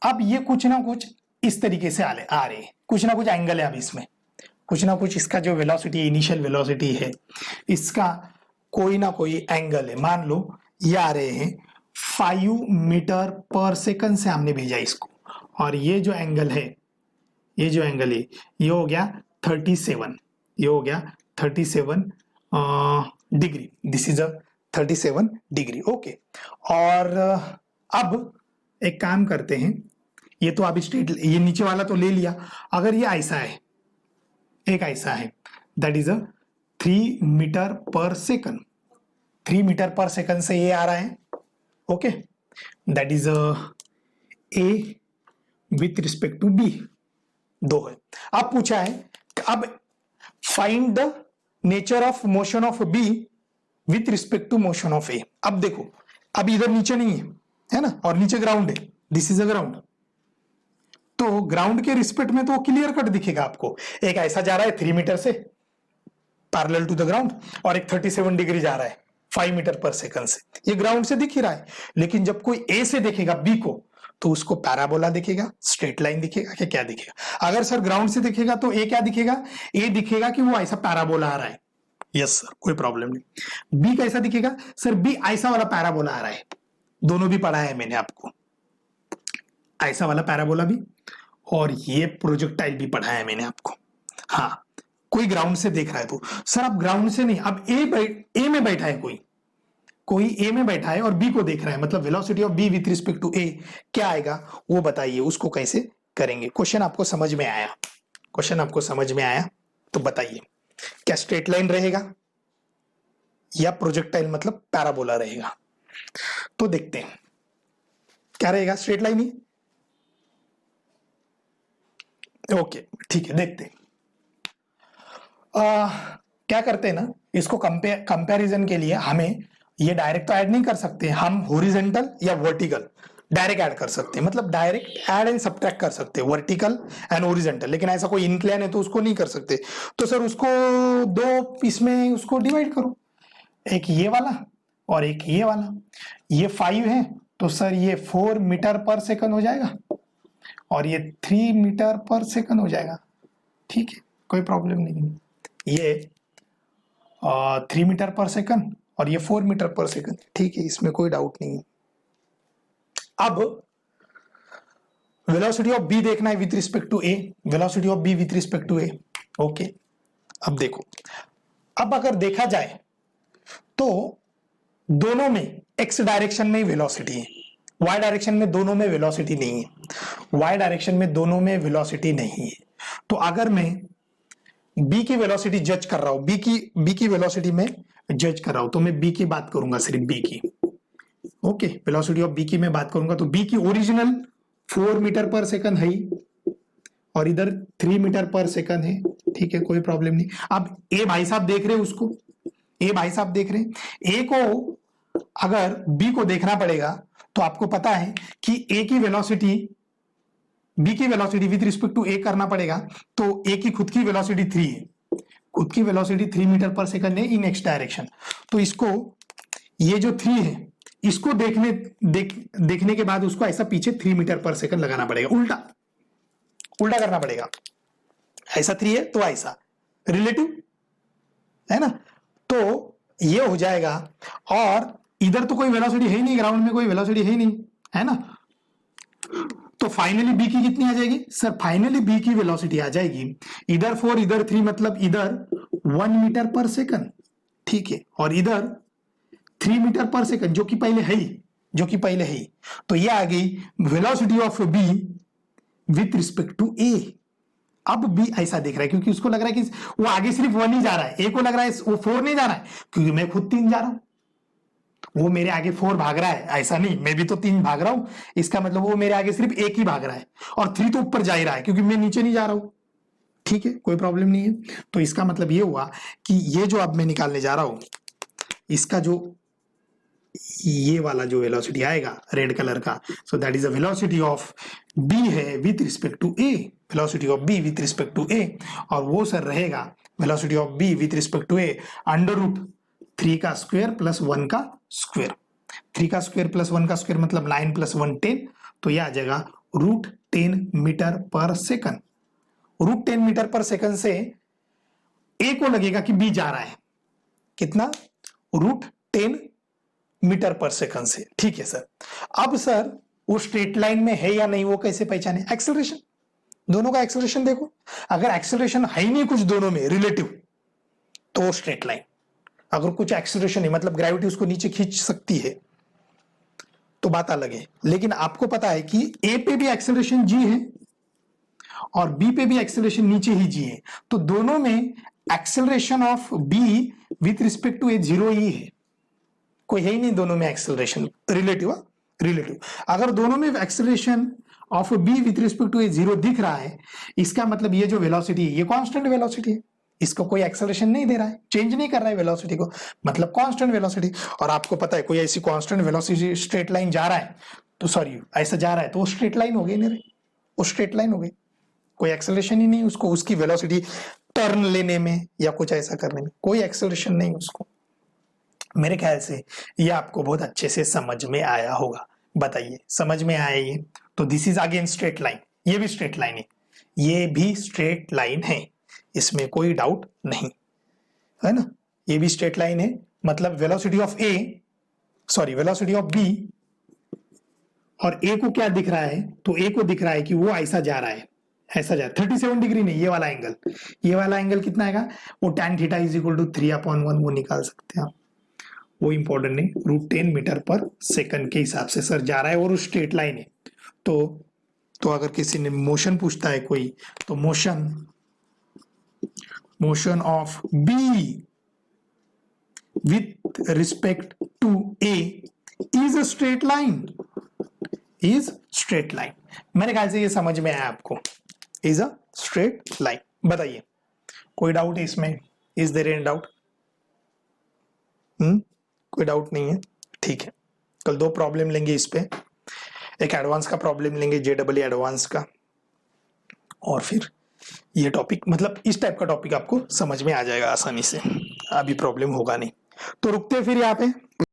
अब ये कुछ ना कुछ इस तरीके से आ रहे, कुछ ना कुछ एंगल है। अब इसमें कुछ ना कुछ इसका जो वेलोसिटी, इनिशियल वेलोसिटी है, इसका कोई ना कोई एंगल है। मान लो ये आ रहे हैं 5 मीटर पर सेकंड से हमने भेजा इसको, और ये जो एंगल है, ये जो एंगल है ये हो गया 37, ये हो गया 37 degree, this is a 37 degree, okay. और अब एक काम करते हैं, ये तो अभी स्ट्रेट, ये नीचे वाला तो ले लिया। अगर ये ऐसा है, एक ऐसा है, दैट इज अ 3 मीटर पर सेकंड, 3 मीटर पर सेकंड से ये आ रहा है, okay, that is a with respect to b, दो है। अब पूछा है अब find the nature of motion of B with respect to motion of a. अब देखो, अब इधर नीचे नहीं है ना, और नीचे ग्राउंड है, दिस इज अ ग्राउंड। तो ग्राउंड के रिस्पेक्ट में तो क्लियर कट दिखेगा आपको, एक ऐसा जा रहा है 3 मीटर से पैरेलल टू द ग्राउंड, और एक 37 डिग्री जा रहा है 5 मीटर पर सेकंड से, ये ग्राउंड से दिख ही रहा है। लेकिन जब कोई ए से देखेगा बी को तो उसको पैराबोला दिखेगा, स्ट्रेट लाइन दिखेगा, कि क्या दिखेगा? अगर सर ग्राउंड से दिखेगा तो ए क्या दिखेगा? ए दिखेगा कि वो ऐसा पैराबोला आ रहा है, यस सर, कोई प्रॉब्लम नहीं। बी कैसा दिखेगा? सर बी ऐसा वाला पैराबोला आ रहा है, दोनों भी पढ़ा है मैंने आपको, ऐसा वाला पैराबोला भी, और ये प्रोजेक्टाइल भी पढ़ा है मैंने आपको। हाँ, कोई ग्राउंड से देख रहा है तो सर अब ग्राउंड से नहीं, अब ए में बैठा है, कोई कोई ए में बैठा है और बी को देख रहा है, मतलब velocity of B with respect to a क्या आएगा वो बताइए, उसको कैसे करेंगे। क्वेश्चन आपको समझ में आया? क्वेश्चन आपको समझ में आया तो बताइए, क्या स्ट्रेट लाइन रहेगा या प्रोजेक्टाइल मतलब पैराबोला रहेगा? तो देखते हैं क्या रहेगा, स्ट्रेट लाइन ही। ओके ठीक है, देखते हैं। क्या करते हैं ना, इसको कंपैरिजन के लिए हमें ये डायरेक्ट तो ऐड नहीं कर सकते, हम हॉरिजॉन्टल या वर्टिकल डायरेक्ट ऐड कर सकते हैं, मतलब डायरेक्ट ऐड एंड सब्ट्रैक्ट कर सकते हैं वर्टिकल एंड हॉरिजॉन्टल। लेकिन ऐसा कोई इंक्लाइन है तो उसको नहीं कर सकते। तो सर उसको दो इसमें उसको डिवाइड करो, एक ये वाला और एक ये वाला। ये 5 है तो सर ये 4 मीटर पर सेकंड हो जाएगा और ये 3 मीटर पर सेकंड हो जाएगा। ठीक है, कोई प्रॉब्लम नहीं। ये 3 मीटर पर सेकंड और ये 4 मीटर पर सेकंड, ठीक है, इसमें कोई डाउट नहीं है। अब वेलोसिटी ऑफ बी देखना है with respect to A, velocity of B with respect to A. Okay, अब देखो, अब अगर देखा जाए तो दोनों में एक्स डायरेक्शन में वेलोसिटी है, वाई डायरेक्शन में दोनों में वेलोसिटी नहीं है, वाई डायरेक्शन में दोनों में वेलोसिटी नहीं है। तो अगर मैं बी की वेलोसिटी जज कर रहा हूं, बी की वेलोसिटी में जज कर रहा हूं, तो मैं बी की बात करूंगा, सिर्फ बी की। ओके, वेलोसिटी ऑफ बी की मैं बात करूंगा तो बी की ओरिजिनल 4 मीटर पर सेकंड है और इधर 3 मीटर पर सेकंड है। ठीक है, कोई प्रॉब्लम नहीं। अब ए भाई साहब देख रहे हैं उसको, ए भाई साहब देख रहे हैं ए को, अगर बी को देखना पड़ेगा तो आपको पता है कि ए की वेलोसिटी बी की वेलोसिटी विथ रिस्पेक्ट टू ए करना पड़ेगा। तो ए की खुद की वेलोसिटी 3 है, खुद की वेलोसिटी 3 मीटर पर सेकंड है इन एक्स डायरेक्शन। तो इसको, ये जो 3 है इसको देखने के बाद उसको ऐसा पीछे 3 मीटर पर सेकंड लगाना पड़ेगा, उल्टा करना पड़ेगा। ऐसा 3 है तो ऐसा रिलेटिव है ना, तो ये हो जाएगा। और इधर तो कोई वेलोसिटी है ही नहीं, ग्राउंड में कोई वेलोसिटी है ही नहीं, है ना। तो फाइनली बी की कितनी आ जाएगी सर? फाइनली बी की वेलोसिटी आ जाएगी इधर 4 इधर 3, मतलब इधर 1 मीटर पर सेकंड, ठीक है, और इधर 3 मीटर पर सेकंड, जो कि पहले है ही, तो ये आ गई velocity of B with respect to a. अब बी ऐसा देख रहा है क्योंकि उसको लग रहा है कि वो आगे सिर्फ 1 ही जा रहा है, ए को लग रहा है वो 4 नहीं जा रहा है, क्योंकि मैं खुद 3 जा रहा हूं, वो मेरे आगे 4 भाग रहा है, ऐसा नहीं, मैं भी तो 3 भाग रहा हूं। इसका मतलब वो मेरे आगे सिर्फ 1 ही भाग रहा है और 3 तो ऊपर जा ही रहा है क्योंकि मैं नीचे नहीं जा रहा हूं। ठीक है, कोई प्रॉब्लम नहीं है। तो इसका मतलब ये हुआ कि ये जो अब मैं निकालने जा रहा हूं, इसका जो ये वाला जो वेलोसिटी आएगा रेड कलर का, so that is the velocity of b है with respect to A, velocity of B with respect to a, और वो सर रहेगा velocity of B with respect to a √3 का स्क्वायर प्लस 1 का square. 3 का square plus 1 का square मतलब 9 + 1 10, तो यह आ जाएगा √10 मीटर पर सेकंड। √10 मीटर पर सेकंड से ए को लगेगा कि बी जा रहा है कितना, √10 मीटर पर सेकंड से। ठीक है सर। अब सर वो स्ट्रेट लाइन में है या नहीं वो कैसे पहचाने? एक्सेलरेशन, दोनों का एक्सेलरेशन देखो, अगर एक्सेलरेशन है ही नहीं कुछ दोनों में रिलेटिव तो स्ट्रेट लाइन, अगर कुछ एक्सेलरेशन है मतलब ग्रेविटी उसको नीचे खींच सकती है तो बात अलग है। लेकिन आपको पता है कि ए पे भी एक्सेलरेशन जी है और बी पे भी एक्सेलरेशन नीचे ही जी है, तो दोनों में acceleration of B with respect to a 0 ही है, कोई है ही नहीं दोनों में एक्सेलरेशन, रिलेटिव। अगर दोनों में acceleration of B with respect to a 0 दिख रहा है, इसका मतलब ये जो वेलोसिटी है ये कांस्टेंट वेलोसिटी है, इसको कोई एक्सेलरेशन नहीं दे रहा है, चेंज नहीं कर रहा है वेलोसिटी को, मतलब कांस्टेंट वेलोसिटी। और आपको पता है कोई ऐसी कांस्टेंट वेलोसिटी स्ट्रेट लाइन जा रहा है तो सॉरी ऐसा जा रहा है तो वो स्ट्रेट लाइन हो गई ना रे, वो स्ट्रेट लाइन हो गई, कोई एक्सेलरेशन ही नहीं उसको, उसकी वेलोसिटी टर्न लेने में या कुछ ऐसा करने में कोई एक्सेलरेशन नहीं उसको। मेरे ख्याल से ये आपको बहुत अच्छे से समझ में आया होगा, बताइए समझ में आया ये? तो this is again straight line, ये भी स्ट्रेट लाइन है, ये भी स्ट्रेट लाइन है, इसमें कोई डाउट नहीं है ना, ये भी स्ट्रेट लाइन है। मतलब velocity of A, sorry velocity of B, और ए को क्या दिख रहा है, तो ए को दिख रहा है कि वो ऐसा जा रहा है, ऐसा जा रहा है 37 डिग्री नहीं, ये वाला एंगल कितना आएगा, वो tan θ = 3/1 वो निकाल सकते हैं आप, वो इंपॉर्टेंट नहीं, √10 मीटर पर सेकंड के हिसाब से सर जा रहा है और स्ट्रेट लाइन है। तो अगर किसी ने मोशन पूछता है कोई, तो motion of B with respect to A is a straight line, is straight line। मेरे ख्याल से ये समझ में आया आपको, is a straight line। बताइए कोई डाउट है इसमें? is there any doubt? कोई डाउट नहीं है, ठीक है। कल 2 प्रॉब्लम लेंगे इस पे, एक एडवांस का प्रॉब्लम लेंगे, JEE एडवांस का, और फिर ये टॉपिक, मतलब इस टाइप का टॉपिक आपको समझ में आ जाएगा आसानी से, अभी प्रॉब्लम होगा नहीं। तो रुकते हैं फिर यहाँ पे।